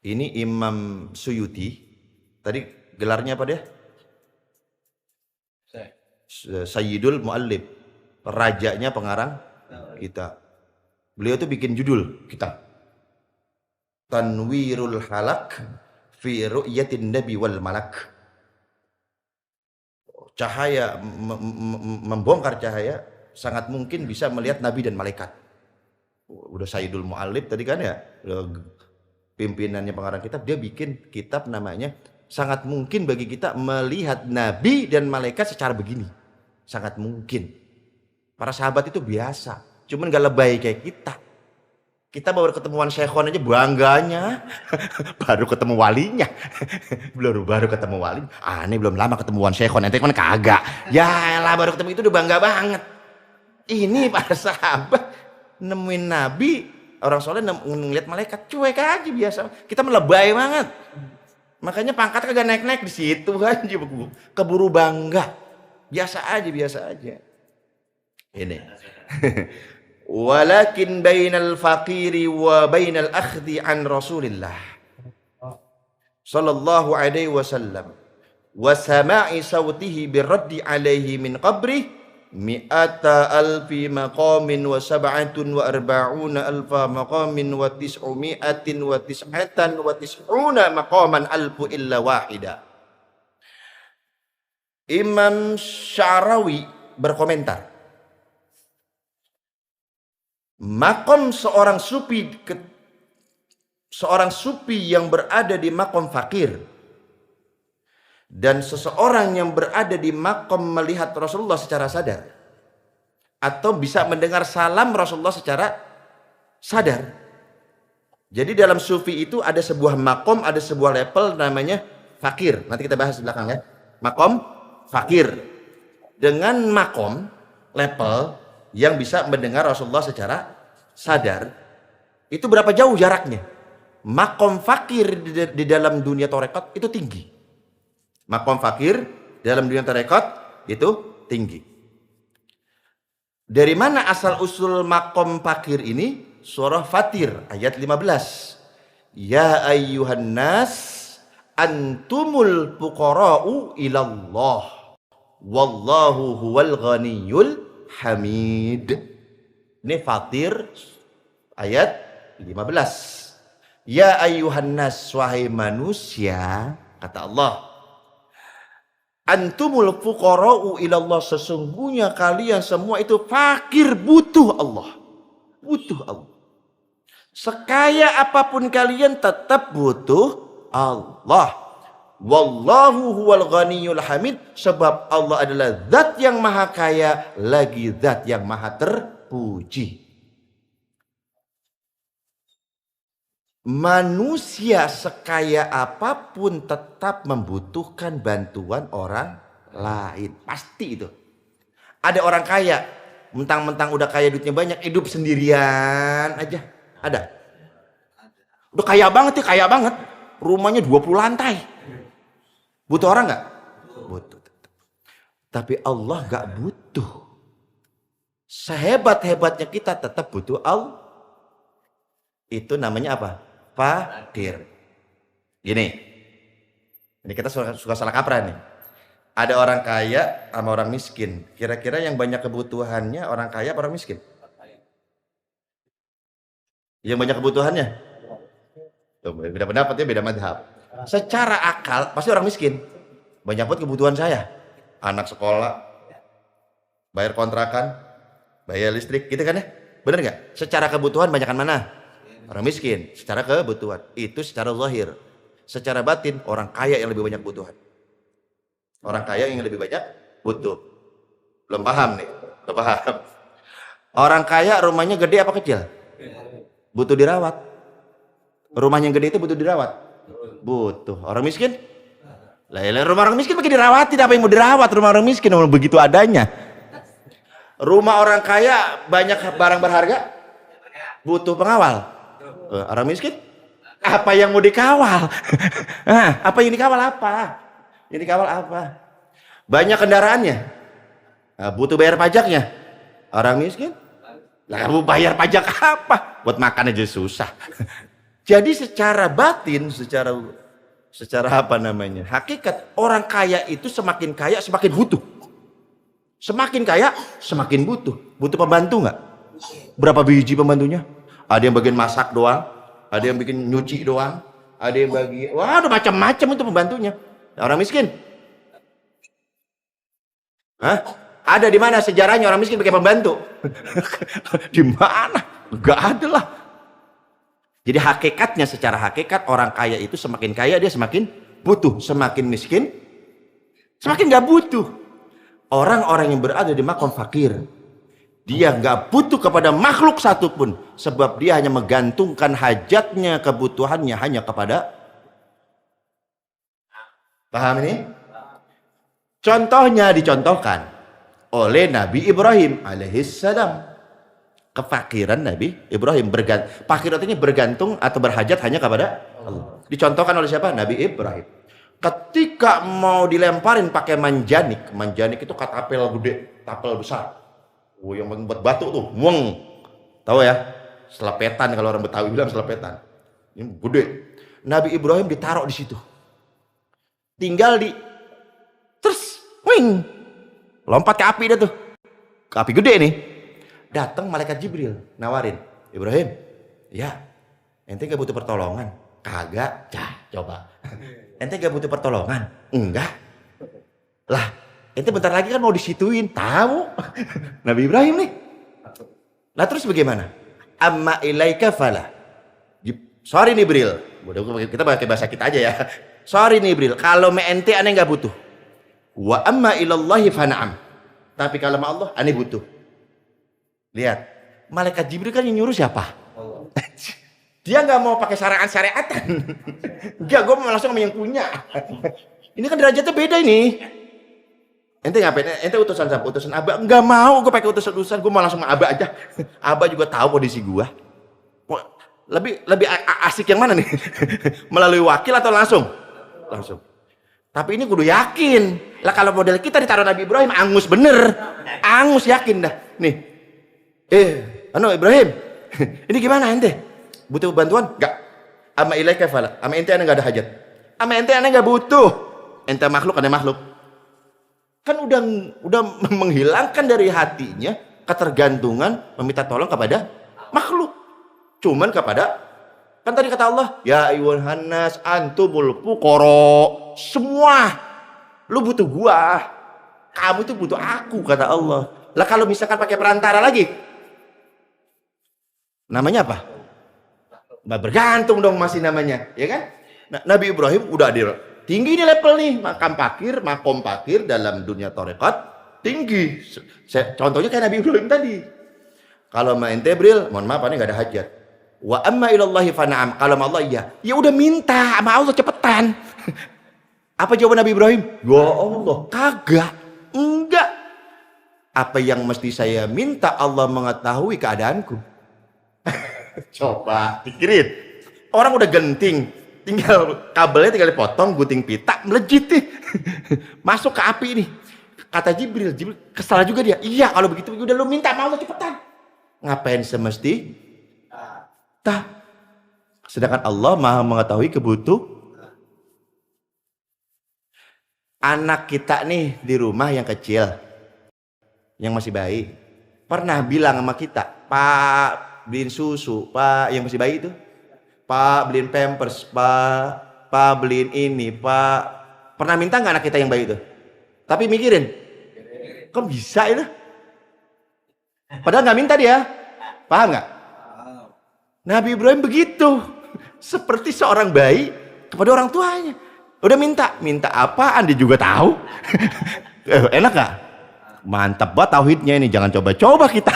Ini Imam Suyuti, tadi gelarnya apa dia? Sayyidul Muallif, rajanya pengarang kitab. Beliau tuh bikin judul kitab Tanwirul Halak fi ru'yatin nabi wal malak. Cahaya, membongkar cahaya, sangat mungkin bisa melihat nabi dan malaikat. Udah Sayyidul Muallif tadi kan ya, pimpinannya pengarang kitab, dia bikin kitab namanya sangat mungkin bagi kita melihat nabi dan malaikat secara begini. Sangat mungkin. Para sahabat itu biasa, cuman gak lebay kayak kita. Kita baru ketemuan syekhon aja bangganya. Baru ketemu walinya. baru ketemu wali. Ini belum lama ketemuan syekhon, ente kan kagak. Ya lah, baru ketemu itu udah bangga banget. Ini para sahabat nemuin nabi, orang soleh ngeliat malaikat, cuek aja biasa. Kita melebay banget. Makanya pangkat kagak naik-naik di situ aja, keburu bangga. Biasa aja. Ini. Walakin bainal faqiri wa bainal akhdhi an Rasulillah sallallahu alaihi wasallam wa sama'i sautihi birraddi alaihi min qabri mi'ata alfi maqamin wa sab'atun wa arba'una alfa maqamin wa tis'umi'atin wa tis'atan wa tis'una maqaman alfu illa wahida. Imam Sya'rawi berkomentar, makom seorang sufi yang berada di makom fakir Dan seseorang yang berada di makom melihat Rasulullah secara sadar, atau bisa mendengar salam Rasulullah secara sadar. Jadi dalam sufi itu ada sebuah makom, ada sebuah level namanya fakir. Nanti kita bahas di belakang ya. Makom fakir. Dengan makom level yang bisa mendengar Rasulullah secara sadar, itu berapa jauh jaraknya? Makom fakir di dalam dunia tarekat itu tinggi. Makom fakir dalam dunia tarekat itu tinggi. Dari mana asal usul makom fakir ini? Surah Fatir ayat 15. Ya ayyuhan nas antumul fuqara'u ilallah wallahu huwal ghaniyul hamid. Ini Fatir ayat 15. Ya ayyuhan nas, wahai manusia, kata Allah, antumul fuqara'u ilallah, sesungguhnya kalian semua itu fakir, butuh Allah. Butuh Allah. Sekaya apapun kalian tetap butuh Allah. Wallahu huwal ghaniyul hamid, sebab Allah adalah zat yang maha kaya lagi zat yang maha terpuji. Manusia sekaya apapun tetap membutuhkan bantuan orang lain. Pasti itu. Ada orang kaya, mentang-mentang udah kaya, duitnya banyak, hidup sendirian aja. Ada. Udah kaya banget ya, kaya banget. Rumahnya 20 lantai. Butuh orang nggak? Butuh. Tapi Allah nggak butuh. Sehebat-hebatnya kita tetap butuh Allah. Itu namanya apa? Fakir. Gini. Ini kita suka salah kaprah nih. Ada orang kaya sama orang miskin. Kira-kira yang banyak kebutuhannya orang kaya apa orang miskin? Yang banyak kebutuhannya? Beda pendapat ya, beda madhab. Secara akal pasti orang miskin. Banyak banget kebutuhan saya. Anak sekolah, bayar kontrakan, bayar listrik, gitu kan ya? Bener nggak? Secara kebutuhan banyakan mana? Orang miskin. Secara kebutuhan. Itu secara zahir. Secara batin orang kaya yang lebih banyak kebutuhan. Orang kaya yang lebih banyak butuh. Belum paham nih. Belum paham. Orang kaya rumahnya gede apa kecil? Butuh dirawat. Rumahnya yang gede itu butuh dirawat. Butuh. Orang miskin? Lah, rumah orang miskin pakai dirawat, tidak apa yang mau dirawat? Rumah orang miskin begitu adanya. Rumah orang kaya banyak barang berharga, butuh pengawal. Orang miskin? Apa yang mau dikawal? Apa yang dikawal apa? Ini kawal apa? Banyak kendaraannya, butuh bayar pajaknya. Orang miskin? Lah, kamu bayar pajak apa? Buat makan aja susah. Jadi secara batin, secara apa namanya? Hakikat orang kaya itu semakin kaya semakin butuh. Semakin kaya semakin butuh. Butuh pembantu nggak? Berapa biji pembantunya? Ada yang bagian masak doang, ada yang bikin nyuci doang, ada yang bagi, wah, ada macam-macam itu pembantunya. Orang miskin? Hah? Ada di mana sejarahnya orang miskin pakai pembantu? Di mana? Enggak ada lah. Jadi hakikatnya, secara hakikat orang kaya itu semakin kaya dia semakin butuh, semakin miskin semakin nggak butuh. Orang-orang yang berada di makom fakir, dia nggak butuh kepada makhluk satupun, sebab dia hanya menggantungkan hajatnya, kebutuhannya hanya kepada. Paham ini? Contohnya dicontohkan oleh Nabi Ibrahim alaihissalam. Kefakiran Nabi Ibrahim, fakir artinya bergantung atau berhajat hanya kepada Allah. Dicontohkan oleh siapa? Nabi Ibrahim. Ketika mau dilemparin pakai manjanik itu katapel gede, tapel besar. Yang buat batu tuh, weng. Tahu ya? Selepetan, kalau orang Betawi bilang selepetan. Ini gede. Nabi Ibrahim ditaruh di situ. Tinggal terus wing, lompat ke api dah tuh, ke api gede nih. Datang malaikat Jibril nawarin, Ibrahim, ya, ente gak butuh pertolongan? Kagak. Coba, ente gak butuh pertolongan? Enggak. Lah, ente bentar lagi kan mau disituin, tahu? Nabi Ibrahim nih. Lah terus bagaimana? Amma ilaika fala. Sorry nih Bril, kita pakai bahasa kita aja ya. sorry nih Ibril, kalau me ente aneh nggak butuh. Wa amma ilallahi fana'am. Tapi kalau sama Allah aneh butuh. Lihat, malaikat Jibril kan yang nyuruh siapa? Allah. Dia nggak mau pakai syariatan. Enggak, gue mau langsung sama yang punya. Ini kan derajatnya beda ini. Ente ngapain? Ente utusan siapa? Utusan Aba? Enggak mau, gue pakai utusan. Gue mau langsung sama Aba aja. Aba juga tahu posisi gue. Lebih asik yang mana nih? Melalui wakil atau langsung? Langsung. Tapi ini kudu yakin. Lah kalau model kita ditaruh Nabi Ibrahim, angus bener. Angus yakin dah. Nih. Ibrahim. Ini gimana ente? Butuh bantuan? Enggak. Ama ilaika fala. Ama ente aneh enggak ada hajat. Ama ente aneh enggak butuh. Ente makhluk, aneh makhluk. Kan udah menghilangkan dari hatinya ketergantungan meminta tolong kepada makhluk. Cuman kepada, kan tadi kata Allah, ya ayyuhan nas antumul fuqara. Semua lu butuh gua. Kamu tuh butuh aku, kata Allah. Lah kalau misalkan pakai perantara lagi, namanya apa? Nah, bergantung dong masih namanya, ya kan? Nah, Nabi Ibrahim udah ada tinggi nih level nih, makom pakir dalam dunia tarekat tinggi. Contohnya kayak Nabi Ibrahim tadi. Kalau main tebril, mohon maaf, ini nggak ada hajat. Wa amma ilallahi fana'am. Kalau Allah iya, ya udah minta sama Allah cepetan. Apa jawaban Nabi Ibrahim? Ya Allah, kagak, enggak. Apa yang mesti saya minta Allah mengetahui keadaanku. Coba pikirin. Orang udah genting, tinggal kabelnya tinggal dipotong, gunting pita, melejit nih. Masuk ke api ini. Kata Jibril kesal juga dia. Iya, kalau begitu udah lu minta sama Allah cepetan. Ngapain semesti? Sedangkan Allah Maha mengetahui anak kita nih di rumah yang kecil, yang masih bayi, pernah bilang sama kita, Pak beliin susu, Pak yang masih bayi itu, Pak beliin pampers, Pak beliin ini, Pak. Pernah minta nggak anak kita yang bayi itu? Tapi mikirin, kok bisa itu? Padahal nggak minta dia, paham nggak? Nabi Ibrahim begitu, seperti seorang bayi kepada orang tuanya. Udah minta apaan dia juga tahu. Enak gak? Mantap banget tauhidnya ini, jangan coba-coba kita.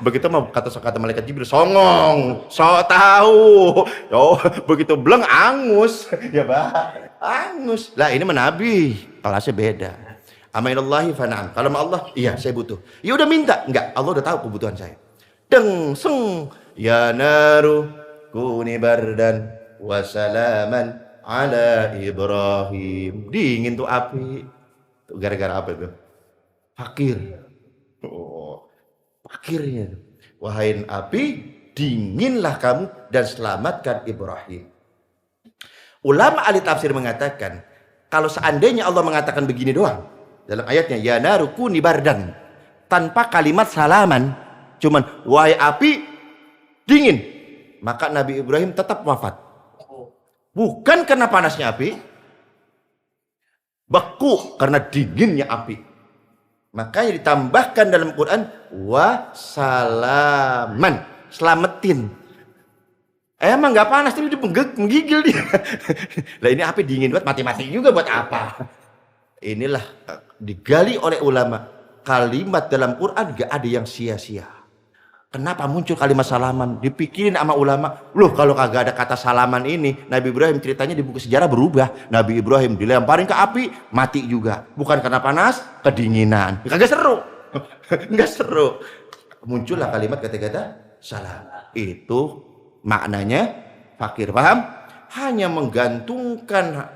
Begitu mah kata malaikat Jibril, songong, sok tahu. Oh, begitu beleng angus, ya Pak, angus. Lah ini Nabi, kelasnya beda. Amaillahi fana'am. Kalau sama Allah, iya saya butuh. Ya udah minta, enggak, Allah udah tahu kebutuhan saya. Ya naru kuni bardan wa salaman ala Ibrahim. Dingin tuh api. Gara-gara apa itu? Fakir. Oh, fakirnya. Wahai api, dinginlah kamu dan selamatkan Ibrahim. Ulama ahli tafsir mengatakan, kalau seandainya Allah mengatakan begini doang dalam ayatnya, ya naru kuni bardan, tanpa kalimat salaman, cuman wahai api dingin, maka Nabi Ibrahim tetap wafat. Bukan karena panasnya api, beku karena dinginnya api. Makanya ditambahkan dalam Quran wasalaman, selamatin. Emang nggak panas tapi dia menggigil dia. Lah ini api dingin buat mati-mati juga buat apa? Inilah digali oleh ulama, kalimat dalam Quran gak ada yang sia-sia. Kenapa muncul kalimat salaman? Dipikirin sama ulama. Loh kalau kagak ada kata salaman ini, Nabi Ibrahim ceritanya di buku sejarah berubah. Nabi Ibrahim dilemparin ke api, mati juga. Bukan karena panas, kedinginan. Kagak seru. Enggak seru. Muncullah kalimat kata-kata salam. Itu maknanya fakir, paham? Hanya menggantungkan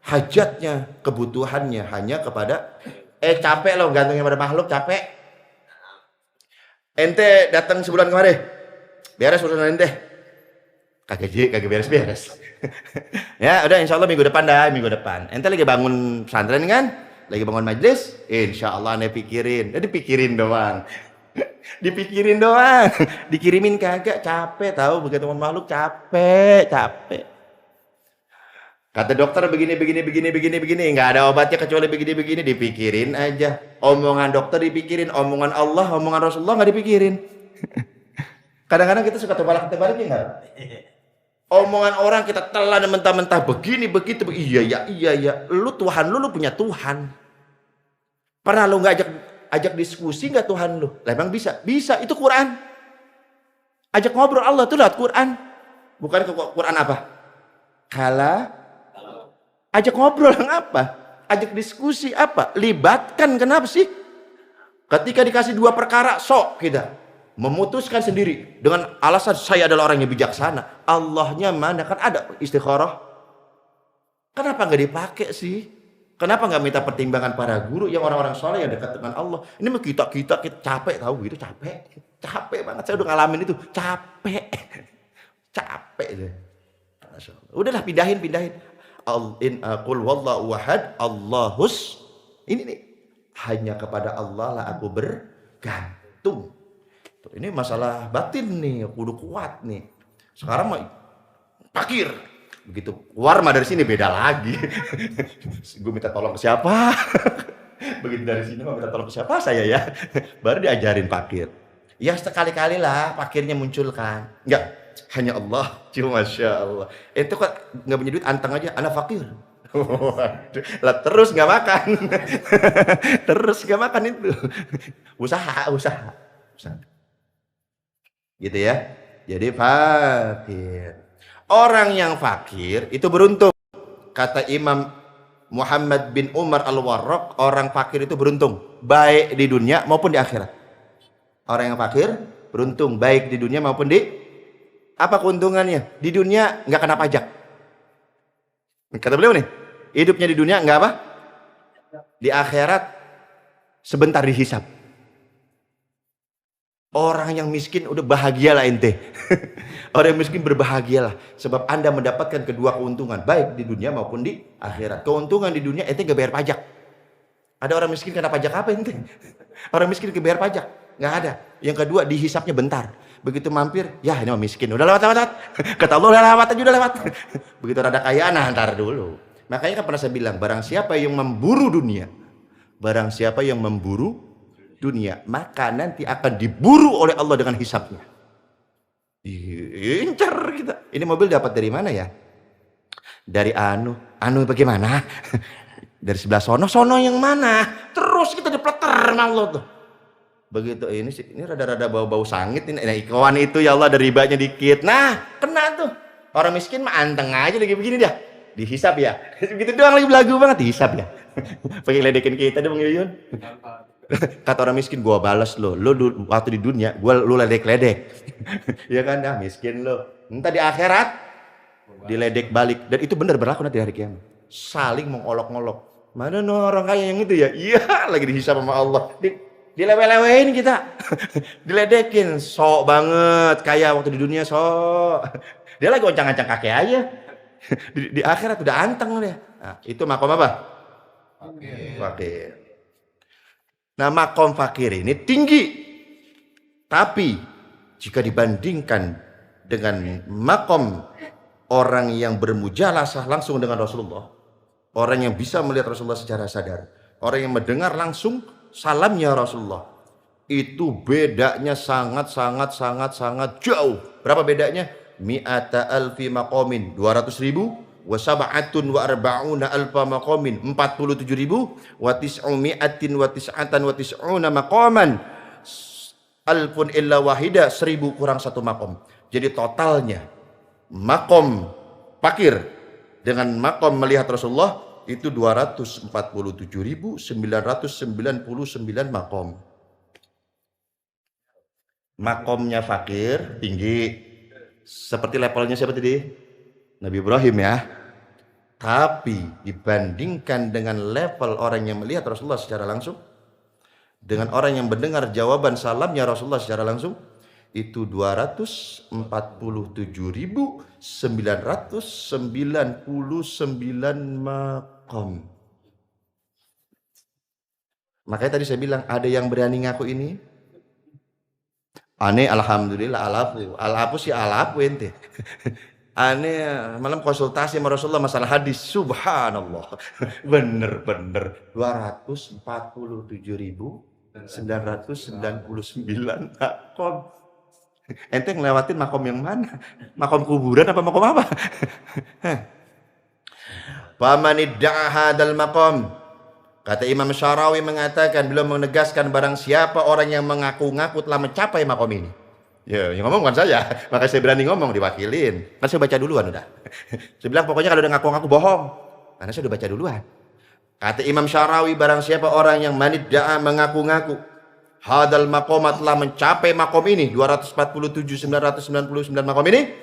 hajatnya, kebutuhannya hanya kepada capek loh gantungnya pada makhluk, capek. Ente datang sebulan kemarin, beres urusan ente? Kagak beres. Ya udah, insya Allah minggu depan dah, minggu depan. Ente lagi bangun pesantren kan? Lagi bangun majelis? Insya Allah ane pikirin. Dipikirin doang. Dipikirin doang. Dikirimin kagak, capek tahu begitu makhluk, capek. Kata dokter begini, nggak ada obatnya kecuali begini, dipikirin aja. Omongan dokter dipikirin, omongan Allah, omongan Rasulullah nggak dipikirin. Kadang-kadang kita suka terbalik ya nggak? Omongan orang kita telan mentah-mentah begini begitu. Iya ya. Lu Tuhan lu punya Tuhan. Pernah lu nggak ajak diskusi nggak Tuhan lu? Lah emang bisa? Bisa, itu Quran. Ajak ngobrol Allah tuh lewat Quran. Bukan ke Quran apa? Ajak ngobrol apa? Ajak diskusi apa? Libatkan, kenapa sih? Ketika dikasih dua perkara, sok kita memutuskan sendiri dengan alasan saya adalah orang yang bijaksana. Allahnya mana? Kan ada istikharah. Kenapa nggak dipakai sih? Kenapa nggak minta pertimbangan para guru yang orang-orang soleh yang dekat dengan Allah? Ini mah kita capek tahu gitu, capek banget. Saya udah ngalamin itu, capek deh. Udahlah pindahin. Qul wallahu ahad, Allahus. Ini nih, hanya kepada Allah lah aku bergantung. Ini masalah batin nih, kudu kuat nih. Sekarang mah fakir. Begitu keluar mah dari sini beda lagi. Gue minta tolong ke siapa? Begitu dari sini mah minta tolong ke siapa saya ya? Baru diajarin fakir. Ya sekali-kali lah fakirnya munculkan. Enggak, hanya Allah. Cuma Masya Allah. Itu kok nggak punya duit, anteng aja, anak fakir. Lah terus nggak makan. Terus nggak makan itu. Usaha. Gitu ya. Jadi fakir. Orang yang fakir itu beruntung. Kata Imam Muhammad bin Umar Al-Warraq, orang fakir itu beruntung, baik di dunia maupun di akhirat. Orang yang fakir beruntung, baik di dunia maupun di apa keuntungannya? Di dunia nggak kena pajak. Kata beliau nih, hidupnya di dunia nggak apa? Di akhirat sebentar dihisap. Orang yang miskin udah bahagialah ente. Orang yang miskin berbahagialah sebab Anda mendapatkan kedua keuntungan baik di dunia maupun di akhirat. Keuntungan di dunia ente gak bayar pajak. Ada orang miskin kena pajak apa ente? Orang miskin bayar pajak? Nggak ada. Yang kedua dihisapnya bentar. Begitu mampir, ya ini mah miskin. Udah lewat. Kata Allah udah lewat. Begitu rada kaya, nah ntar dulu. Makanya kan pernah saya bilang, barang siapa yang memburu dunia, maka nanti akan diburu oleh Allah dengan hisapnya. Diincar kita. Ini mobil dapat dari mana ya? Dari anu bagaimana? Dari sebelah sono yang mana? Terus kita dipleter sama Allah tuh. Begitu ini rada-rada bau-bau sangit ini. Nah, ikhwan itu ya Allah ada ribanya dikit. Nah, kena tuh. Orang miskin mah anteng aja lagi begini dia. Dihisap ya. Begitu doang lagi belagu banget dihisap ya. Pakai ledekin kita deh Bang Yuyun. Kata orang miskin, gua balas lo waktu di dunia lu ledek ya kan, miskin lo, entah di akhirat diledek balik. Dan itu benar berlaku nanti hari kiamat, saling mengolok-ngolok. Mana orang kaya yang itu ya, iya lagi dihisap sama Allah, dilewe-lewein kita. Diledekin, sok banget kaya waktu di dunia, sok dia lagi oncang-ancang kaki aja. Di akhirat udah anteng dia. Nah, itu makom apa? Fakir. Nah, makom fakir ini tinggi. Tapi jika dibandingkan dengan makom orang yang bermujalasah langsung dengan Rasulullah, orang yang bisa melihat Rasulullah secara sadar, orang yang mendengar langsung salamnya Rasulullah, itu bedanya sangat jauh. Berapa bedanya? Mi'ata alfi maqamin, 200.000. Wa sab'atun wa arba'una alfa maqamin, 47.000. Wa tis'umi'atin wa tis'atan wa tis'una maqaman, alfun illa wahida, 1.000 kurang satu maqam. Jadi totalnya maqam fakir dengan maqam melihat Rasulullah itu 247.999 maqam. Maqamnya fakir tinggi. Seperti levelnya siapa tadi? Nabi Ibrahim ya. Tapi dibandingkan dengan level orang yang melihat Rasulullah secara langsung dengan orang yang mendengar jawaban salamnya Rasulullah secara langsung, itu 247.999 maqam. Makanya tadi saya bilang ada yang berani ngaku ini. Aneh alhamdulillah alafu ente. Aneh malam konsultasi sama Rasulullah masalah hadis, subhanallah. Bener 247.999 maqam. Ente ngelewatin makom yang mana? Makom kuburan apa makom apa? Faman idda'a hadzal maqam. Kata Imam Syarawi mengatakan, beliau menegaskan barang siapa orang yang mengaku-ngaku telah mencapai makom ini. Ya, yang ngomong bukan saya. Maka saya berani ngomong, diwakilin. Kan saya baca duluan udah. Saya bilang pokoknya kalau udah ngaku-ngaku bohong. Karena saya udah baca duluan. Kata Imam Syarawi, barang siapa orang yang manidda'a mengaku-ngaku hadal maqamat telah mencapai makom ini 247 999 makom ini,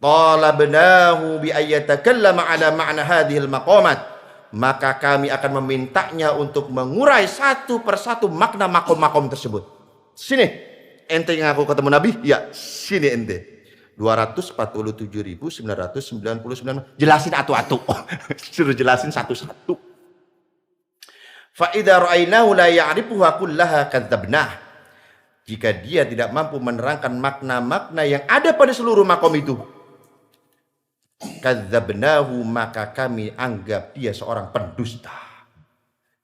talabnahu bi ayyatakallama ala ma'na hadhil maqamat, maka kami akan memintanya untuk mengurai satu persatu makna makom-makom tersebut. Sini ente yang aku ketemu Nabi, ya sini ente 247.999. Jelasin atu-atu. Suruh jelasin satu-satu. Fa idza ra'ainahu la ya'rifuha kullaha kadzabnah. Jika dia tidak mampu menerangkan makna-makna yang ada pada seluruh makom itu, kadzabnahu, maka kami anggap dia seorang pendusta.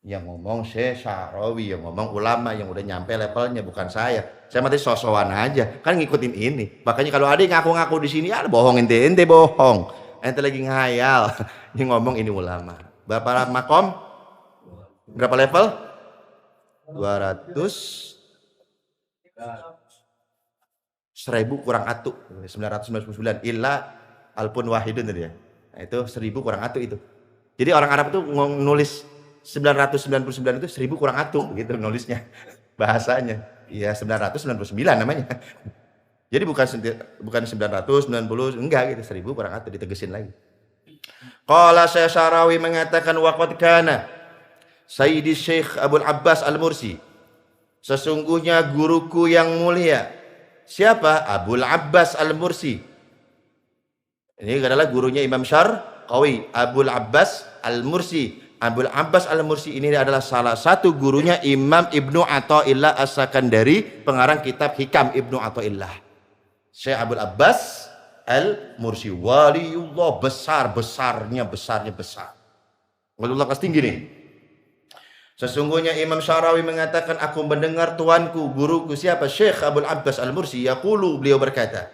Yang ngomong Syekh Syarawi, yang ngomong ulama yang udah nyampe levelnya, bukan saya. Saya mati sosokan aja, kan ngikutin ini. Makanya kalau ada yang ngaku-ngaku di sini, ya bohong ente bohong. Ente lagi ngayal. Ini ngomong ini ulama. Berapa makom? Berapa level? 200 1000 kurang atu 999 illa alpun wahidun tadi ya. Nah, itu 1000 kurang atu itu. Jadi orang Arab itu nulis 999 itu 1000 kurang atu gitu nulisnya. Bahasanya. Ya 999 namanya. Jadi bukan 990 enggak gitu, 1000 kurang atu ditegesin lagi. Qala Syekh Syarawi mengatakan waqad kana Sayyidi Syekh Abul Abbas Al-Mursi, sesungguhnya guruku yang mulia. Siapa? Abul Abbas Al-Mursi. Ini adalah gurunya Imam Syarawi, Abul Abbas Al-Mursi. Abul Abbas Al-Mursi ini adalah salah satu gurunya Imam Ibnu Athaillah As-Sakandari, pengarang kitab Hikam Ibnu Athaillah. Syekh Abul Abbas Al-Mursi, waliullah besarnya besar. Waliullah kelas tinggi nih. Sesungguhnya Imam Syarawi mengatakan, aku mendengar tuanku, guruku siapa? Syekh Abul Abbas Al-Mursi, yaqulu, beliau berkata,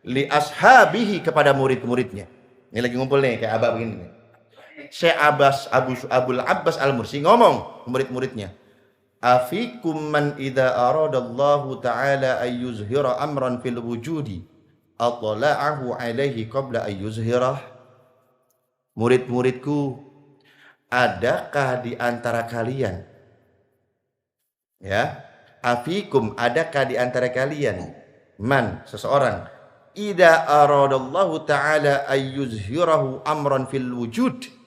li ashabihi, kepada murid-muridnya. Ini lagi ngumpul nih kayak abah begini nih. Syekh Abul Abbas Al-Mursi ngomong ke murid-muridnya, afikum man idza aradallahu ta'ala ay yuzhira amran fil wujudi atla'ahu alaihi qabla ay yuzhirah. Murid-muridku, adakah di antara kalian, ya, afikum, adakah di antara kalian, man, seseorang, idza aradallahu ta'ala ay yuzhirahu amran fil wujud,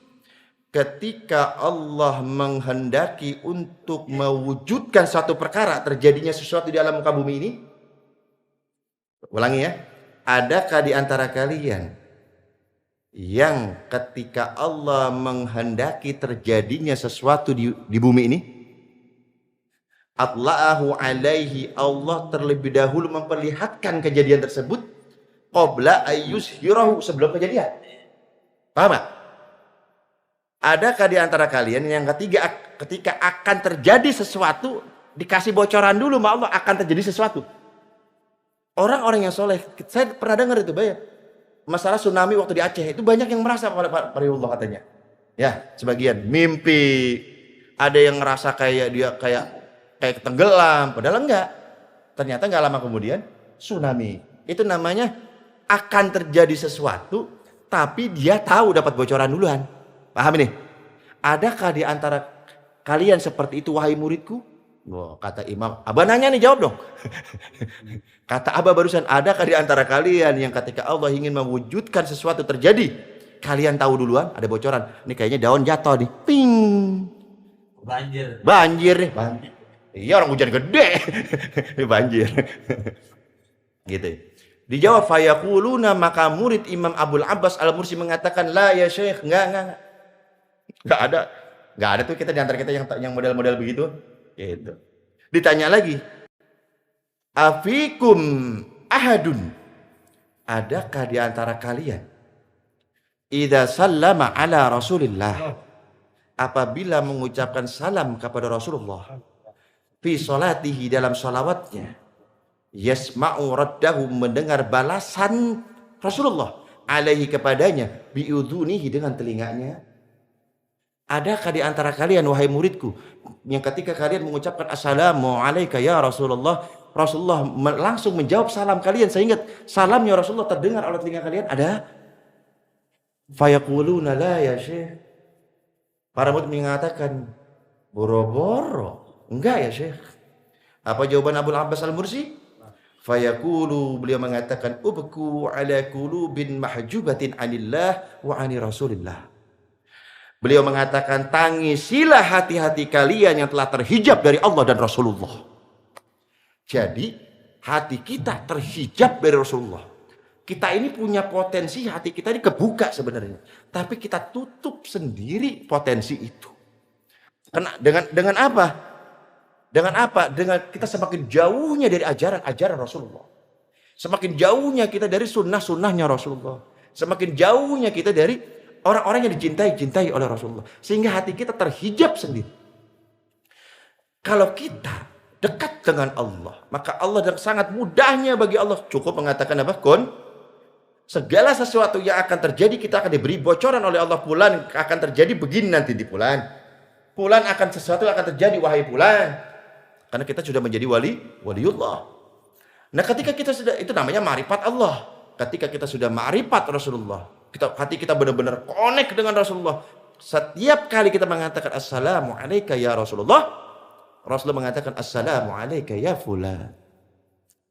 ketika Allah menghendaki untuk mewujudkan satu perkara, terjadinya sesuatu di alam muka bumi ini. Ulangi ya, adakah di antara kalian yang ketika Allah menghendaki terjadinya sesuatu di bumi ini, atla'ahu alaihi, Allah terlebih dahulu memperlihatkan kejadian tersebut, qabla ayyuzhirahu, sebelum kejadian. Paham gak? Adakah di antara kalian yang ketika akan terjadi sesuatu, dikasih bocoran dulu sama Allah akan terjadi sesuatu? Orang-orang yang soleh, saya pernah dengar itu banyak. Masalah tsunami waktu di Aceh itu banyak yang merasa pada Allah katanya. Ya, sebagian mimpi, ada yang ngerasa kayak dia kayak tenggelam, padahal enggak. Ternyata enggak lama kemudian tsunami. Itu namanya akan terjadi sesuatu, tapi dia tahu dapat bocoran duluan. Paham ini? Adakah di antara kalian seperti itu wahai muridku? Wah, kata Imam, Abah nanya nih, jawab dong. Kata Abah barusan, adakah di antara kalian yang ketika Allah ingin mewujudkan sesuatu terjadi, kalian tahu duluan, ada bocoran. Ini kayaknya daun jatuh nih, ping. Banjir nih. Iya, orang hujan gede. Banjir. Gitu. Dijawab fayaquluna, maka murid Imam Abul Abbas Al-Mursi mengatakan, la ya Syekh, enggak ada tuh kita di antara kita yang model-model begitu. Gitu. Ditanya lagi, afikum ahadun, adakah di antara kalian idza sallama ala Rasulillah, apabila mengucapkan salam kepada Rasulullah, fi salatihi, dalam salawatnya, yasma'u raddahu, mendengar balasan Rasulullah alaihi kepadanya, biudhunihi, dengan telinganya. Adakah di antara kalian wahai muridku yang ketika kalian mengucapkan assalamu alayka ya Rasulullah, Rasulullah langsung menjawab salam kalian sehingga salamnya Rasulullah terdengar oleh telinga kalian? Ada? Fayaquluna la ya Syekh. Para murid mengatakan, boro-boro, enggak ya Syekh. Apa jawaban Abul Abbas Al-Mursi? Fayaqulu, beliau mengatakan, ubku ala qulubin mahjubatin anillah wa ani Rasulillah. Beliau mengatakan, tangisilah hati-hati kalian yang telah terhijab dari Allah dan Rasulullah. Jadi hati kita terhijab dari Rasulullah. Kita ini punya potensi, hati kita ini kebuka sebenarnya, tapi kita tutup sendiri potensi itu. Karena dengan apa? Dengan apa? Dengan kita semakin jauhnya dari ajaran-ajaran Rasulullah. Semakin jauhnya kita dari sunnah-sunnahnya Rasulullah. Semakin jauhnya kita dari orang-orang yang dicintai oleh Rasulullah. Sehingga hati kita terhijab sendiri. Kalau kita dekat dengan Allah, maka Allah dan sangat mudahnya bagi Allah cukup mengatakan apa? Segala sesuatu yang akan terjadi kita akan diberi bocoran oleh Allah. Fulan akan terjadi begini nanti di fulan. Fulan akan sesuatu akan terjadi wahai fulan. Karena kita sudah menjadi waliullah. Nah, ketika kita sudah, itu namanya ma'rifat Allah. Ketika kita sudah ma'rifat Rasulullah, hati kita benar-benar connect dengan Rasulullah. Setiap kali kita mengatakan assalamu alayka ya Rasulullah, Rasulullah mengatakan assalamu alayka ya fulan.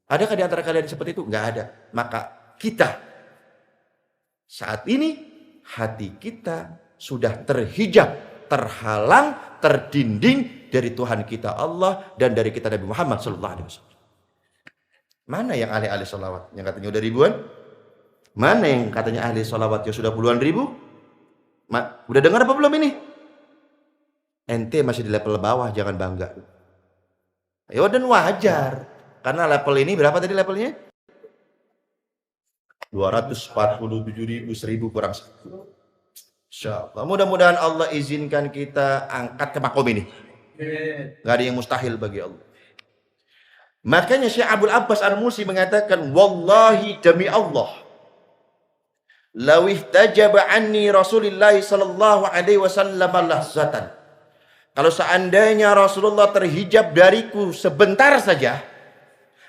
Adakah di antara kalian seperti itu? Enggak ada. Maka kita saat ini hati kita sudah terhijab, terhalang, terdinding dari Tuhan kita Allah dan dari kita Nabi Muhammad SAW. Mana yang ahli-ahli sholawat yang katanya udah ribuan? Mana yang katanya ahli sholawat yang sudah puluhan ribu? Udah dengar apa belum ini? Ente masih di level bawah, jangan bangga. Ya dan wajar, karena level ini berapa tadi levelnya? 247.000, 1000 kurang 1. Insyaallah. Mudah-mudahan Allah izinkan kita angkat ke makom ini. Gak ada yang mustahil bagi Allah. Makanya Syekh Abul Abbas Al-Mursi mengatakan, wallahi demi Allah, law ihtajaba anni Rasulullah sallallahu alaihi wasallam lahzatan. Kalau seandainya Rasulullah terhijab dariku sebentar saja,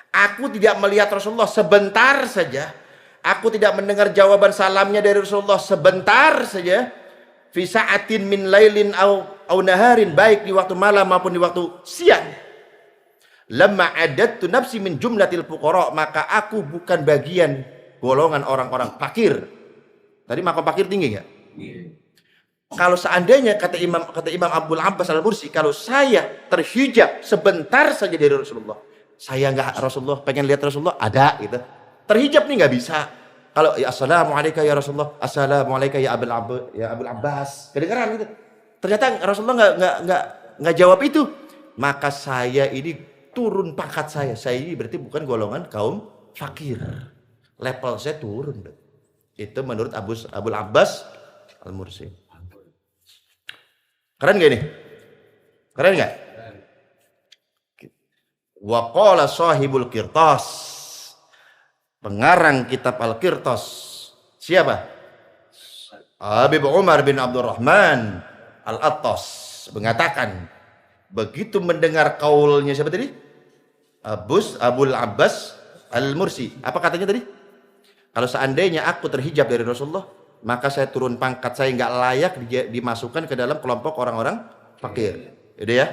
aku tidak melihat Rasulullah sebentar saja, aku tidak mendengar jawaban salamnya dari Rasulullah sebentar saja, fi sa'atin min lailin au naharin, baik di waktu malam maupun di waktu siang, lamma adattu nafsi min jumlatil fuqara, maka aku bukan bagian golongan orang-orang fakir. Tadi makom fakir tinggi enggak? Kalau seandainya kata Imam Abdul Abbas Al-Mursi, kalau saya terhijab sebentar saja dari Rasulullah, saya enggak Rasulullah, pengen lihat Rasulullah, ada gitu. Terhijab nih nggak bisa. Kalau ya assalamualaikum ya Rasulullah, assalamualaikum ya Abul Abbas, kedengaran gitu. Ternyata Rasulullah nggak jawab itu. Maka saya ini turun pangkat saya ini berarti bukan golongan kaum fakir. Level saya turun. Itu menurut Abul Abbas Al-Mursi. Keren gak ini? Keren gak? Wa qala sahibul qirtas, pengarang kitab Al-Qirtas, siapa? Habib Umar bin Abdurrahman Al-Attas mengatakan, begitu mendengar kaulnya siapa tadi? Abul Abbas Al-Mursi. Apa katanya tadi? Kalau seandainya aku terhijab dari Rasulullah, maka saya turun pangkat, saya nggak layak dimasukkan ke dalam kelompok orang-orang fakir. Itu ya.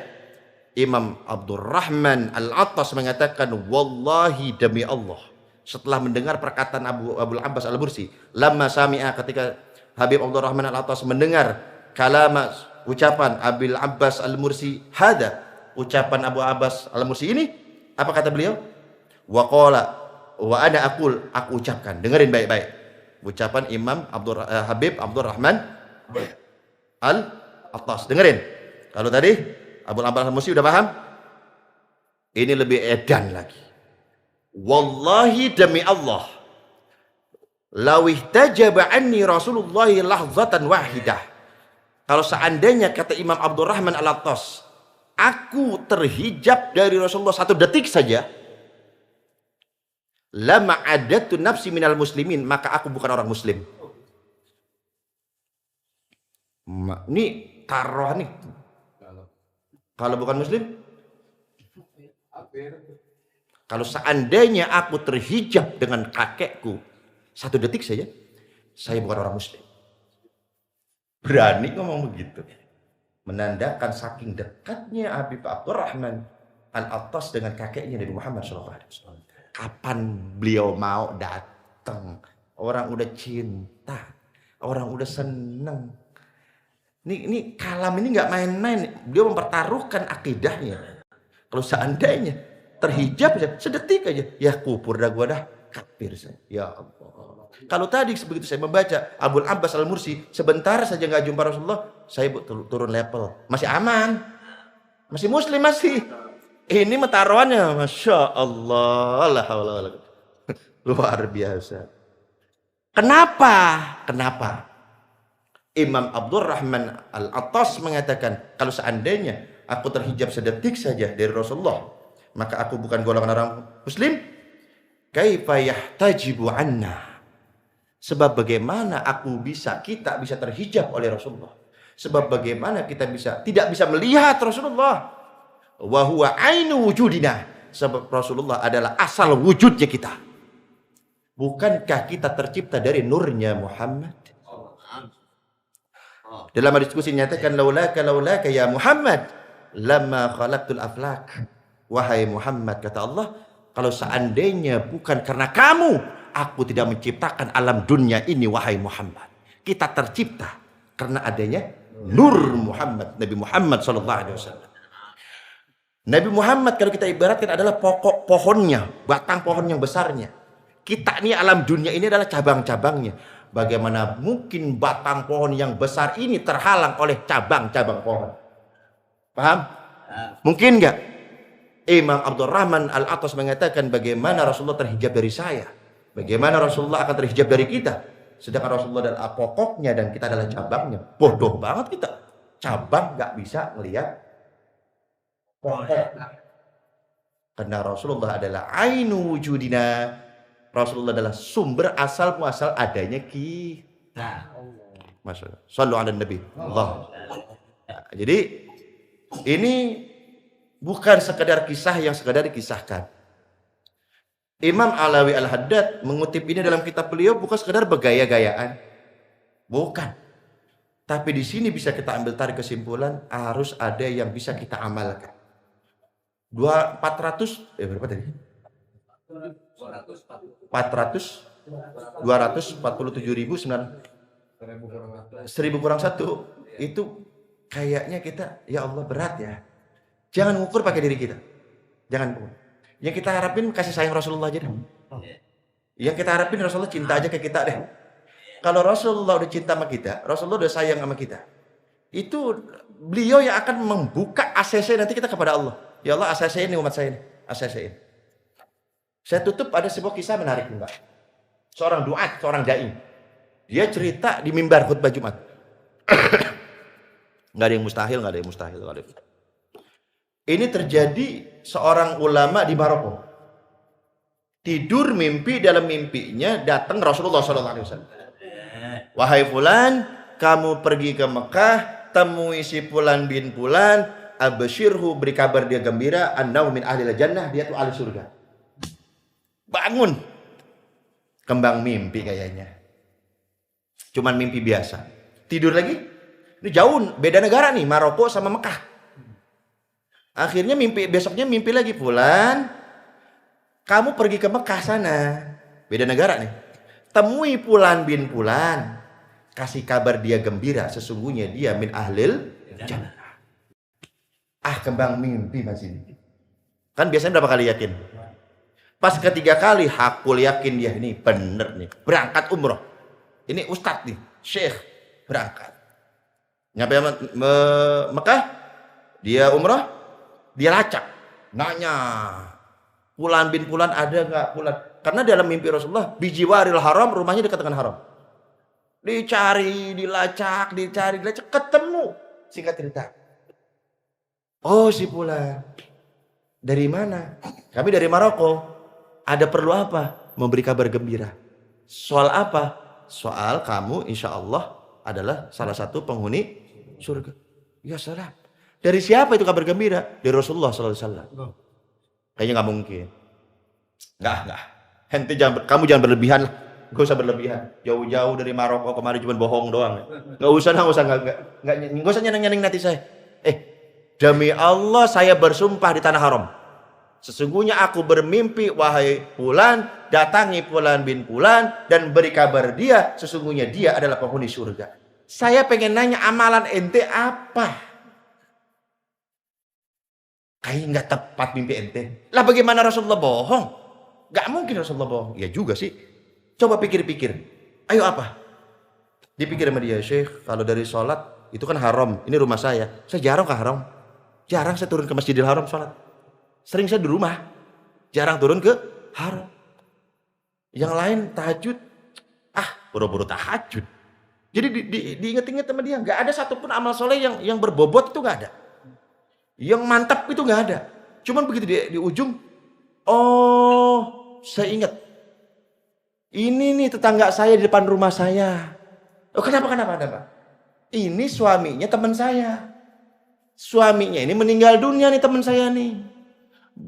Imam Abdurrahman Al-Attas mengatakan, wallahi demi Allah, setelah mendengar perkataan Abul Abbas Al-Mursi, lamma sami'a, ketika Habib Abdurrahman Al-Attas mendengar kalama, ucapan Abul Abbas Al-Mursi, hada, ucapan Abu Abbas Al-Mursi ini, apa kata beliau? Wa qala wa ana aqul, aku ucapkan, dengerin baik-baik. Ucapan Imam Habib Abdurrahman Al-Attas, dengerin. Kalau tadi Abul Abbas Al-Mursi udah paham? Ini lebih edan lagi. Wallahi demi Allah, law ihtajaba anni Rasulullah lahzatan wahidah. Kalau seandainya kata Imam Abdurrahman Al-Attas, aku terhijab dari Rasulullah 1 detik saja, lama adatu nafsi minal muslimin, maka aku bukan orang muslim. Ini taruh nih. Kalau bukan muslim, kalau seandainya aku terhijab dengan kakekku 1 detik saja, saya bukan orang muslim. Berani ngomong begitu. Menandakan saking dekatnya Habib Abdurrahman Al-Attas dengan kakeknya Nabi Muhammad SAW. Kapan beliau mau datang? Orang udah cinta, orang udah seneng. Ini kalam ini nggak main-main. Beliau mempertaruhkan akidahnya. Kalau seandainya terhijab sedetik aja, ya kupur dah gua dah, kafir saya. Ya Allah. Kalau tadi begitu saya membaca Abul Abbas Al-Mursi, sebentar saja nggak jumpa Rasulullah, saya turun level, masih aman, masih muslim masih. Ini metaruhannya, masya Allah, luar biasa. Kenapa? Imam Abdurrahman Al-Attas mengatakan, kalau seandainya aku terhijab sedetik saja dari Rasulullah, maka aku bukan golongan orang muslim. Kaifa yahtajibu anna. Sebab bagaimana kita bisa terhijab oleh Rasulullah. Sebab bagaimana kita tidak bisa melihat Rasulullah. Wa huwa ainu wujudina. Sebab Rasulullah adalah asal wujudnya kita. Bukankah kita tercipta dari nurnya Muhammad? Dalam diskusi nyatakan laulaka ya Muhammad lama khalaqtul aflak. Wahai Muhammad, kata Allah, kalau seandainya bukan karena kamu, aku tidak menciptakan alam dunia ini. Wahai Muhammad, kita tercipta karena adanya nur Muhammad, Nabi Muhammad SAW. Nabi Muhammad kalau kita ibaratkan adalah pokok pohonnya, batang pohon yang besarnya. Kita ini alam dunia ini adalah cabang-cabangnya. Bagaimana mungkin batang pohon yang besar ini terhalang oleh cabang-cabang pohon? Paham? Mungkin enggak? Imam Abdurrahman Al-Attas mengatakan, bagaimana Rasulullah terhijab dari saya? Bagaimana Rasulullah akan terhijab dari kita? Sedangkan Rasulullah adalah pokoknya dan kita adalah cabangnya. Bodoh banget kita. Cabang enggak bisa melihat pokok. Karena Rasulullah adalah ainu wujudina. Rasulullah adalah sumber asal muasal adanya kita. Masyaallah. Shallu ala Nabi. Allah. Nah, jadi ini bukan sekedar kisah yang sekedar dikisahkan. Imam Alawi Al-Haddad mengutip ini dalam kitab beliau bukan sekedar bergaya-gayaan. Bukan. Tapi di sini bisa kita ambil tarik kesimpulan, harus ada yang bisa kita amalkan. 400 berapa tadi? 247.900 1000 kurang 1 itu kayaknya kita, ya Allah, berat ya. Jangan ngukur pakai diri kita. Jangan ngukur. Yang kita harapin kasih sayang Rasulullah aja deh. Yang kita harapin Rasulullah cinta aja ke kita deh. Kalau Rasulullah udah cinta sama kita, Rasulullah udah sayang sama kita, itu beliau yang akan membuka ACC nanti kita kepada Allah. Ya Allah, ACC ini umat saya ini, ACC ini. Saya tutup ada sebuah kisah menarik, Mbak. Seorang duat, seorang dai. Dia cerita di mimbar khutbah Jumat. Nggak ada yang mustahil. Ini terjadi seorang ulama di Maroko. Tidur mimpi, dalam mimpinya datang Rasulullah SAW. Wahai fulan, kamu pergi ke Mekah, temui si Fulan bin Fulan, absyirhu, beri kabar dia gembira, annahu min ahlil jannah, dia tuh ahli surga. Bangun, kembang mimpi kayaknya. Cuman mimpi biasa. Tidur lagi. Ini jauh, beda negara nih, Maroko sama Mekah. Akhirnya besoknya mimpi lagi, Fulan, kamu pergi ke Mekah sana. Beda negara nih. Temui Fulan bin Fulan, kasih kabar dia gembira, sesungguhnya dia min ahlil jannah. Kembang mimpi masih. Kan biasanya berapa kali yakin? Pas ketiga kali, hakul yakin dia ini bener nih. Berangkat umroh. Ini ustadz nih, syekh, berangkat. Nyampe Mekah, dia umroh, dia lacak. Nanya, Fulan bin Fulan ada nggak Fulan? Karena dalam mimpi Rasulullah, bijiwaril haram, rumahnya dekat dengan haram. Dicari, dilacak, ketemu. Singkat cerita. Oh, si Fulan. Dari mana? Kami dari Maroko. Ada perlu apa? memberi kabar gembira. Soal apa? Soal kamu insya Allah adalah salah satu penghuni surga. Ya salam. Dari siapa itu kabar gembira? Dari Rasulullah SAW. Kayaknya nggak mungkin. Nggak. Kamu jangan berlebihan lah. Gak usah berlebihan. Jauh-jauh dari Maroko kemarin cuma bohong doang. Nggak usah nyeneng-nyeneng nanti saya. Demi Allah saya bersumpah di tanah haram. Sesungguhnya aku bermimpi wahai Fulan, datangi Fulan bin Fulan dan beri kabar dia, sesungguhnya dia adalah penghuni surga. Saya pengen nanya amalan ente apa? Kayak nggak tepat mimpi ente. Lah bagaimana Rasulullah bohong? Gak mungkin Rasulullah bohong. Ya juga sih. Coba pikir-pikir. Ayo apa? Dipikir sama dia, Syekh, kalau dari sholat itu kan haram. Ini rumah saya. Saya jarang ke haram. Jarang saya turun ke Masjidil Haram sholat. Sering saya di rumah. Jarang turun ke haram. Yang lain tahajud. Buru-buru tahajud. Jadi diinget-inget sama dia. Gak ada satupun amal soleh yang berbobot itu gak ada. Yang mantap itu gak ada. Cuman begitu di ujung. Oh, saya ingat. Ini nih tetangga saya di depan rumah saya. Oh, kenapa? Ini suaminya teman saya. Suaminya ini meninggal dunia nih teman saya nih.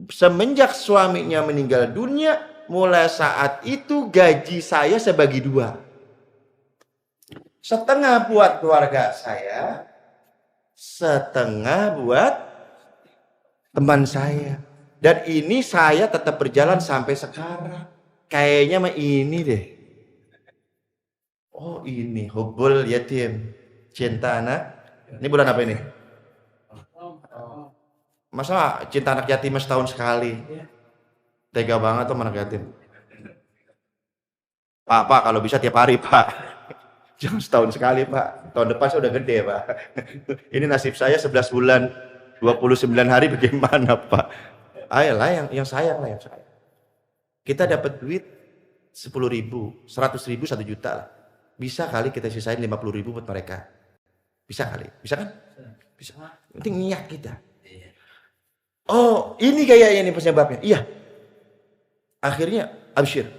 Semenjak suaminya meninggal dunia, mulai saat itu gaji saya saya bagi 2. Setengah buat keluarga saya, setengah buat teman saya. Dan ini saya tetap berjalan sampai sekarang. Kayaknya mah ini deh. Oh ini Hubbul Yatim, cinta anak. Ini bulan apa ini? Masa cinta anak yatim setahun sekali? Tega banget tuh anak yatim. Pak, kalau bisa tiap hari Pak. Jangan setahun sekali Pak. Tahun depan saya udah gede Pak. Ini nasib saya 11 bulan 29 hari bagaimana Pak? Ayolah yang sayang lah yang sayang. Kita dapat duit 10.000, 100.000, 1 juta lah. Bisa kali kita sisain 50.000 buat mereka. Bisa kali, bisa kan? Bisa. Penting niat kita. Oh, ini kayaknya nih penyebabnya. Iya. Akhirnya, absyir.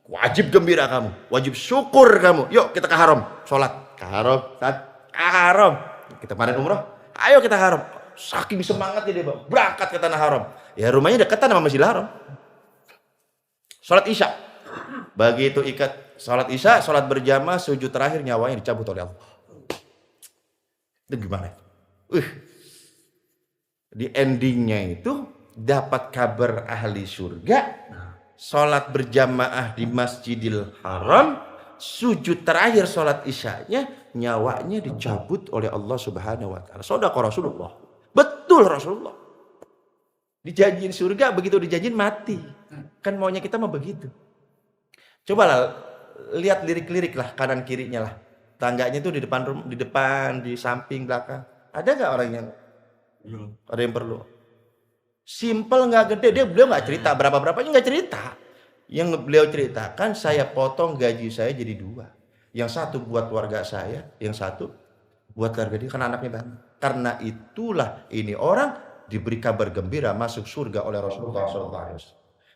Wajib gembira kamu, wajib syukur kamu. Yuk kita ke haram, sholat. Ke haram. Kita kemarin umroh. Ayo kita haram. Saking semangatnya dia berangkat ke tanah haram. Ya rumahnya deketan sama Masjidil Haram. Sholat Isya. Begitu ikat sholat Isya, sholat berjamaah, sujud terakhir nyawanya dicabut oleh Allah. Itu gimana? Di endingnya itu dapat kabar ahli surga, sholat berjamaah di Masjidil Haram, sujud terakhir sholat Isyanya, nyawanya dicabut oleh Allah Subhanahu wa Ta'ala. Shadaqah Rasulullah. Betul Rasulullah. Dijanjiin surga, begitu dijanjiin mati. Kan maunya kita mah begitu. Cobalah lihat lirik-lirik lah kanan kirinya lah. Tangganya itu di depan, di samping, belakang. Ada nggak orang yang ada yang perlu? Simple nggak gede. Beliau nggak cerita berapa-berapanya, nggak cerita. Yang beliau ceritakan, saya potong gaji saya jadi 2. Yang satu buat keluarga saya, yang satu buat keluarga dia karena anaknya banyak. Karena itulah ini orang diberi kabar gembira masuk surga oleh Rasulullah SAW.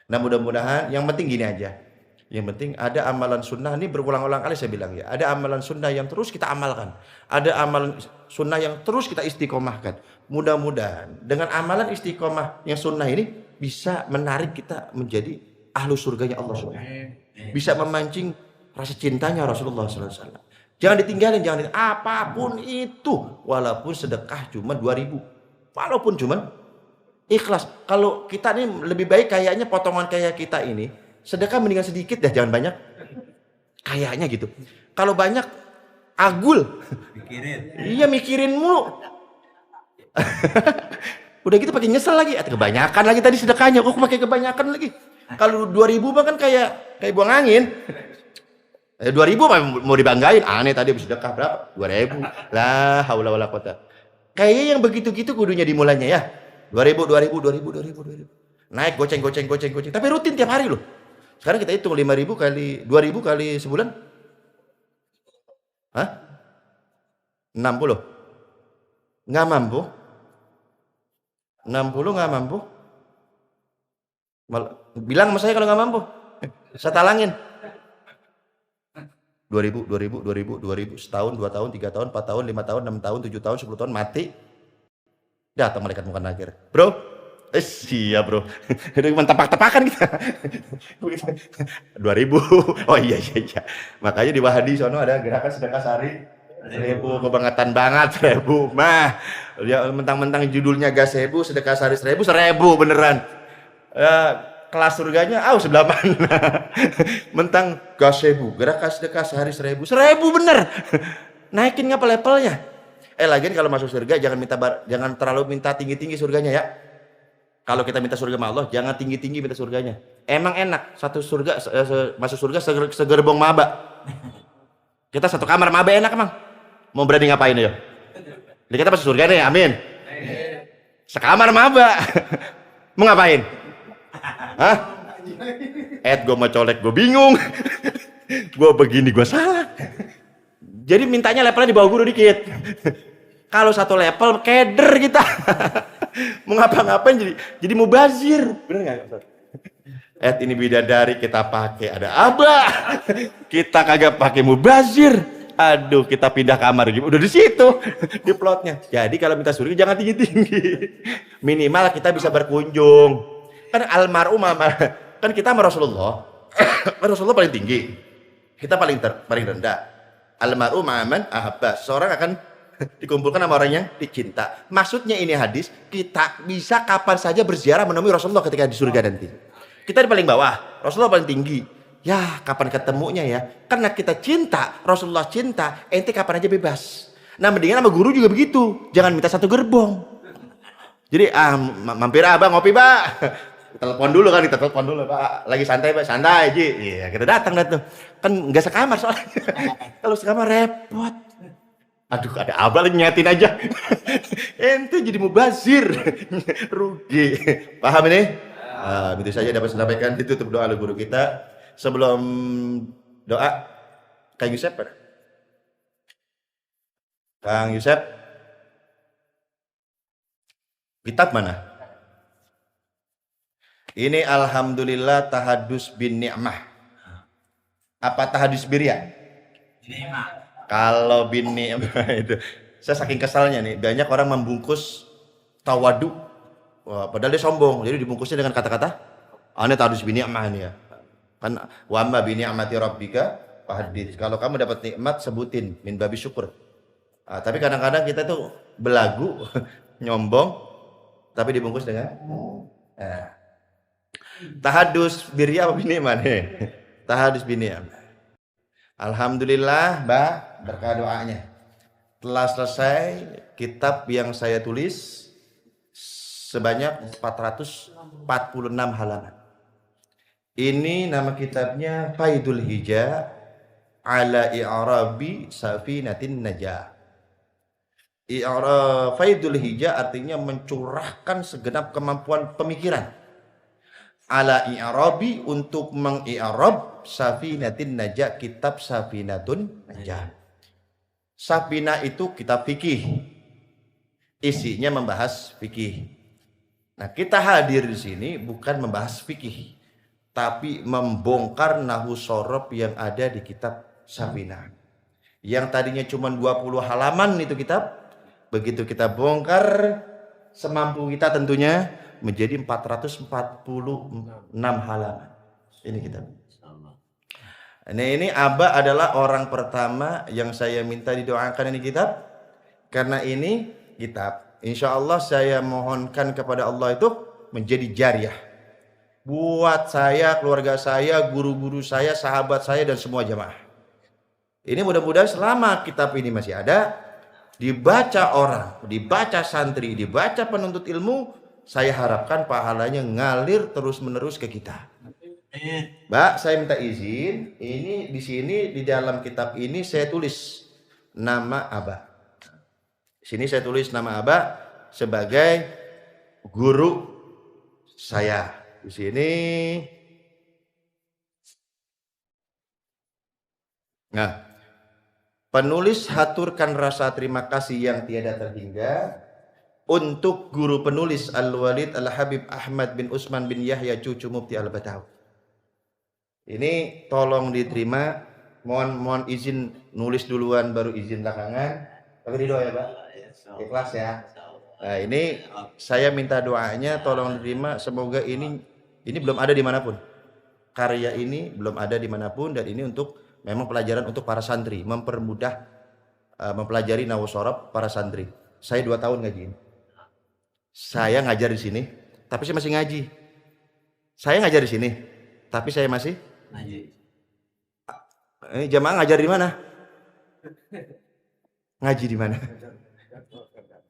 Nah mudah-mudahan yang penting gini aja. Yang penting ada amalan sunnah, ini berulang-ulang kali saya bilang ya. Ada amalan sunnah yang terus kita amalkan. Ada amalan sunnah yang terus kita istiqomahkan. Mudah-mudahan dengan amalan istiqomah yang sunnah ini bisa menarik kita menjadi ahlu surganya Allah SWT. Bisa memancing rasa cintanya Rasulullah SAW. Jangan ditinggalin, apapun itu. Walaupun sedekah cuma 2.000. Walaupun cuman ikhlas. Kalau kita nih lebih baik kayaknya potongan kayak kita ini, sedekah mendingan sedikit dah, jangan banyak. Kayaknya gitu. Kalau banyak, agul. Iya mikirin mulu. Udah gitu pakai nyesel lagi. Kebanyakan lagi tadi sedekahnya. Kok pakai kebanyakan lagi? Kalau 2.000 mah kan kayak buang angin. 2.000 mau dibanggain. Aneh tadi habis sedekah berapa? 2.000. La haula wala quwata. Kayaknya yang begitu-gitu kudunya dimulainya ya. 2.000. Naik goceng. Tapi rutin tiap hari loh. Sekarang kita hitung 5.000 kali 2.000 kali sebulan. Hah? 60. Nggak mampu. 60 nggak mampu. Bilang sama saya kalau nggak mampu. Saya talangin. 2000, setahun, 2 tahun, 3 tahun, 4 tahun, 5 tahun, 6 tahun, 7 tahun, 10 tahun, mati. Datang malaikat munkar nakir. Bro, iya bro. Itu cuma tepak-tepakan kita. 2000. Oh iya. Makanya di Wahadi sono ada gerakan sedekah sehari 1000, kebangetan banget 1000. Mah, ya mentang-mentang judulnya gas 1000, sedekah sehari 1000 beneran. Kelas surganya sebelah mana. Mentang gas 1000, gerakan sedekah sehari 1000 bener. Naikin ngapa levelnya. Lagian kalau masuk surga jangan terlalu minta tinggi-tinggi surganya ya. Kalau kita minta surga sama Allah, jangan tinggi-tinggi minta surganya. Emang enak satu surga masuk surga segerbong maba. Kita satu kamar maba enak emang. Mau berani ngapain ya? Jadi kita masuk surga nih, amin. Sekamar maba. Mau ngapain? Hah? Gue mau colek, gue bingung. Gue begini, gue salah. Jadi mintanya levelnya di bawah guru dikit. Kalau satu level keder kita. Mau ngapa-ngapain jadi mubazir. Bener nggak? Ini bidadari kita pakai ada abah. Kita kagak pakai mubazir. Aduh, kita pindah kamar gitu. Udah di situ di plotnya. Jadi kalau minta surga jangan tinggi-tinggi. Minimal kita bisa berkunjung. Kan almarhum kan kita sama Rasulullah. Rasulullah paling tinggi. Kita paling rendah. Almarhum aman ahabba. Seorang akan dikumpulkan sama orang yang dicinta. Maksudnya ini hadis, kita bisa kapan saja berziarah menemui Rasulullah ketika di surga nanti. Kita di paling bawah, Rasulullah paling tinggi. Ya, kapan ketemunya ya? Karena kita cinta, Rasulullah cinta, ente kapan aja bebas. Nah, mendingan sama guru juga begitu. Jangan minta satu gerbong. Jadi, mampir abang ngopi, Pak. Telepon dulu kan, kita telepon dulu, Pak. Lagi santai, Pak. Santai, Ji. Iya, kita datang dah tuh. Kan nggak sekamar soalnya. Kalau sekamar repot. Aduh, ada abal nyatin aja. Ente jadi mubazir. Rugi. Paham ini? Itu saja dapat saya sampaikan. Ditutup doa oleh guru kita. Sebelum doa, Kang Yusuf. Kang Yusuf. Kitab mana? Ini alhamdulillah tahadus bin ni'mah. Apa tahadus birya? Ni'mah. Kalau bin ni'mah itu, saya saking kesalnya nih, banyak orang membungkus tawadu, padahal dia sombong, jadi dibungkusnya dengan kata-kata, ini tahadus bin ni'mah nih ya. Kan wa amma bi ni'mati rabbika fahaddits. Kalau kamu dapat nikmat sebutin min babi syukur. Tapi kadang-kadang kita tuh belagu, nyombong, tapi dibungkus dengan tahadus birya apa bin ni'mah nih? Tahadus bin ni'mah. Alhamdulillah, Mbak, berkah doanya. Telah selesai kitab yang saya tulis sebanyak 446 halaman. Ini nama kitabnya Faidul Hija ala i'rabi safinatin najah. Faidul Hija artinya mencurahkan segenap kemampuan pemikiran. Ala i'rabi untuk mengi'rab Safinatin Najah, kitab Safinatun Najah. Safina itu kitab fikih. Isinya membahas fikih. Nah, kita hadir di sini bukan membahas fikih, tapi membongkar nahu sorob yang ada di kitab Safina. Yang tadinya cuma 20 halaman itu kitab, begitu kita bongkar semampu kita tentunya menjadi 446 halaman. Ini kitab. Nah, ini Abah adalah orang pertama yang saya minta didoakan ini kitab. Karena ini kitab, insya Allah saya mohonkan kepada Allah itu menjadi jariah buat saya, keluarga saya, guru-guru saya, sahabat saya, dan semua jamaah. Ini mudah-mudahan selama kitab ini masih ada, dibaca orang, dibaca santri, dibaca penuntut ilmu, saya harapkan pahalanya ngalir terus-menerus ke kita. Mbak, saya minta izin, ini di sini di dalam kitab ini saya tulis nama Abah. Di sini saya tulis nama Abah sebagai guru saya. Di sini. Nah, penulis haturkan rasa terima kasih yang tiada terhingga untuk guru penulis Al-Walid Al-Habib Ahmad bin Usman bin Yahya cucu Mufti Al-Batawi. Ini tolong diterima. Mohon izin nulis duluan baru izin belakangan. Tapi ridho ya, Pak. Ikhlas ya. Nah, ini saya minta doanya tolong diterima. Semoga ini belum ada dimanapun. Karya ini belum ada dimanapun, dan ini untuk memang pelajaran untuk para santri, mempermudah mempelajari Nahwu Shorof para santri. Saya 2 tahun ngaji. Saya ngajar di sini, tapi saya masih ngaji. Saya ngajar di sini, tapi saya masih ngaji. Ini jamaah ngajar di mana? Ngaji di mana?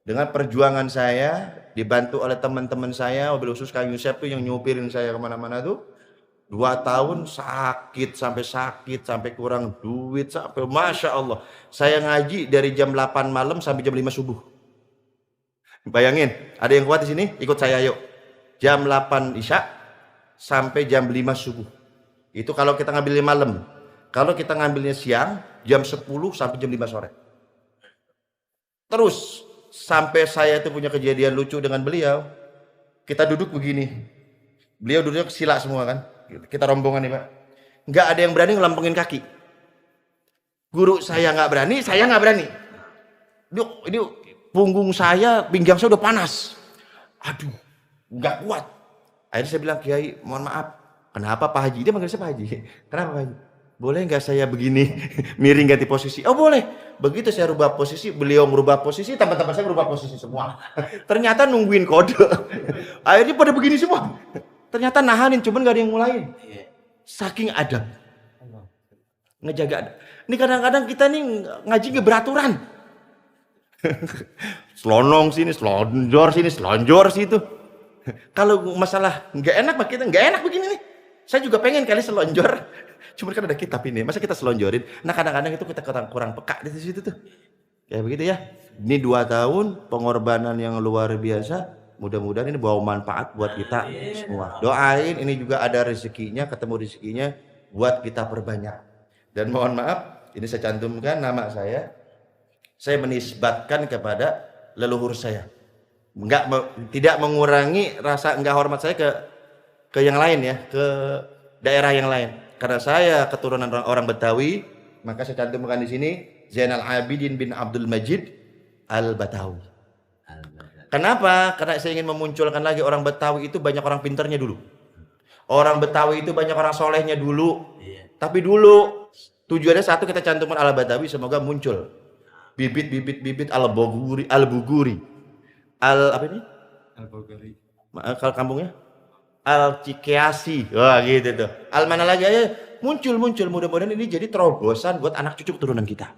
Dengan perjuangan saya, dibantu oleh teman-teman saya, mobil khusus Kang Yusef tuh yang nyupirin saya kemana-mana tuh. 2 tahun sakit sampai kurang duit, sampai Masya Allah. Saya ngaji dari jam 8 malam sampai jam 5 subuh. Bayangin, ada yang kuat di sini? Ikut saya yuk. Jam 8 Isya sampai jam 5 subuh. Itu kalau kita ngambilnya malam. Kalau kita ngambilnya siang, jam 10 sampai jam 5 sore. Terus sampai saya itu punya kejadian lucu dengan beliau. Kita duduk begini. Beliau duduknya sila semua kan. Kita rombongan nih Pak. Nggak ada yang berani ngelampengin kaki. Guru saya nggak berani, saya nggak berani. Ini punggung saya, pinggang saya udah panas. Aduh, nggak kuat. Akhirnya saya bilang, Kiai, mohon maaf. Kenapa Pak Haji? Dia manggil saya Pak Haji. Kenapa Pak Haji? Boleh nggak saya begini, miring ganti posisi? Oh boleh. Begitu saya rubah posisi, beliau merubah posisi, teman-teman saya merubah posisi semua. Ternyata nungguin kode. Akhirnya pada begini semua. Ternyata nahanin, cuman nggak ada yang mulain. Saking adab. Ngejaga adab. Ini kadang-kadang kita nih ngaji nggak beraturan. Selonong sini, selonjor sini, selonjor situ. Kalau masalah nggak enak, kita nggak enak begini nih. Saya juga pengen kali selonjor. Cuma kan ada kitab ini, masa kita selonjorin? Nah kadang-kadang itu kita kurang peka di situ tuh. Kayak begitu ya. Ini 2 tahun pengorbanan yang luar biasa. Mudah-mudahan ini bawa manfaat buat kita semua. Doain ini juga ada rezekinya, ketemu rezekinya buat kita perbanyak. Dan mohon maaf, ini saya cantumkan nama saya. Saya menisbatkan kepada leluhur saya. Tidak mengurangi rasa enggak hormat saya ke yang lain ya, ke daerah yang lain. Karena saya keturunan orang Betawi, maka saya cantumkan di sini Zainal Abidin bin Abdul Majid Al-Batawi. Kenapa? Karena saya ingin memunculkan lagi orang Betawi itu banyak orang pinternya dulu. Orang Betawi itu banyak orang solehnya dulu. Tapi dulu tujuannya satu, kita cantumkan Al-Batawi, semoga muncul bibit Al-Buguri. Apa ini? Al-Buguri. Kalau kampungnya? Al-Cikeasi. Wah gitu tuh. Al mana lagi aja muncul. Mudah-mudahan ini jadi terobosan buat anak cucu keturunan kita.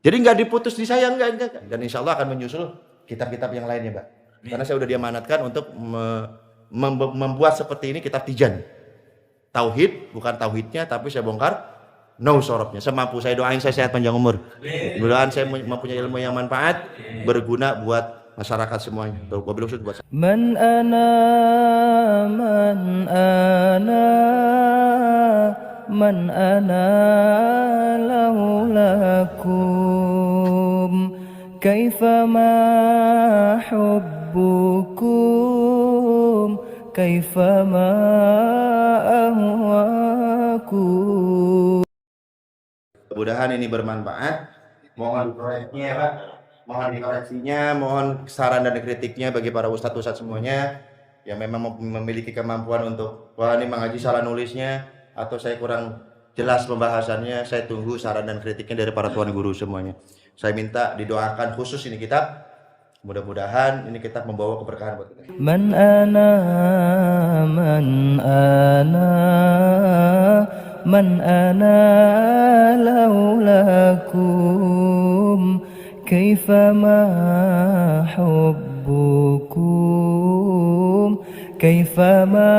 Jadi nggak diputus di saya, enggak. Dan insya Allah akan menyusul kitab-kitab yang lainnya, Mbak. Karena saya udah diamanatkan untuk membuat seperti ini kitab Tijan. Tauhid, bukan tauhidnya, tapi saya bongkar Nahwu Shorofnya. Semampu saya, doain saya sehat panjang umur. Mudah-mudahan saya mempunyai ilmu yang manfaat, berguna buat masyarakat semuanya. Wabillahi taufiq buat Man ana lakum kaifama hubbukum kaifama ahwakum. Mudah-mudahan ini bermanfaat. Mohon dikoreksinya ya Pak. Mohon dikoreksinya, mohon saran dan kritiknya bagi para ustadz semuanya yang memang memiliki kemampuan untuk wah ini mengaji salah nulisnya atau saya kurang jelas pembahasannya, saya tunggu saran dan kritiknya dari para tuan guru semuanya. Saya minta didoakan khusus ini kitab. Mudah-mudahan ini kitab membawa keberkahan buat kita. Man ana laulakum kaifama hubbukum kaifama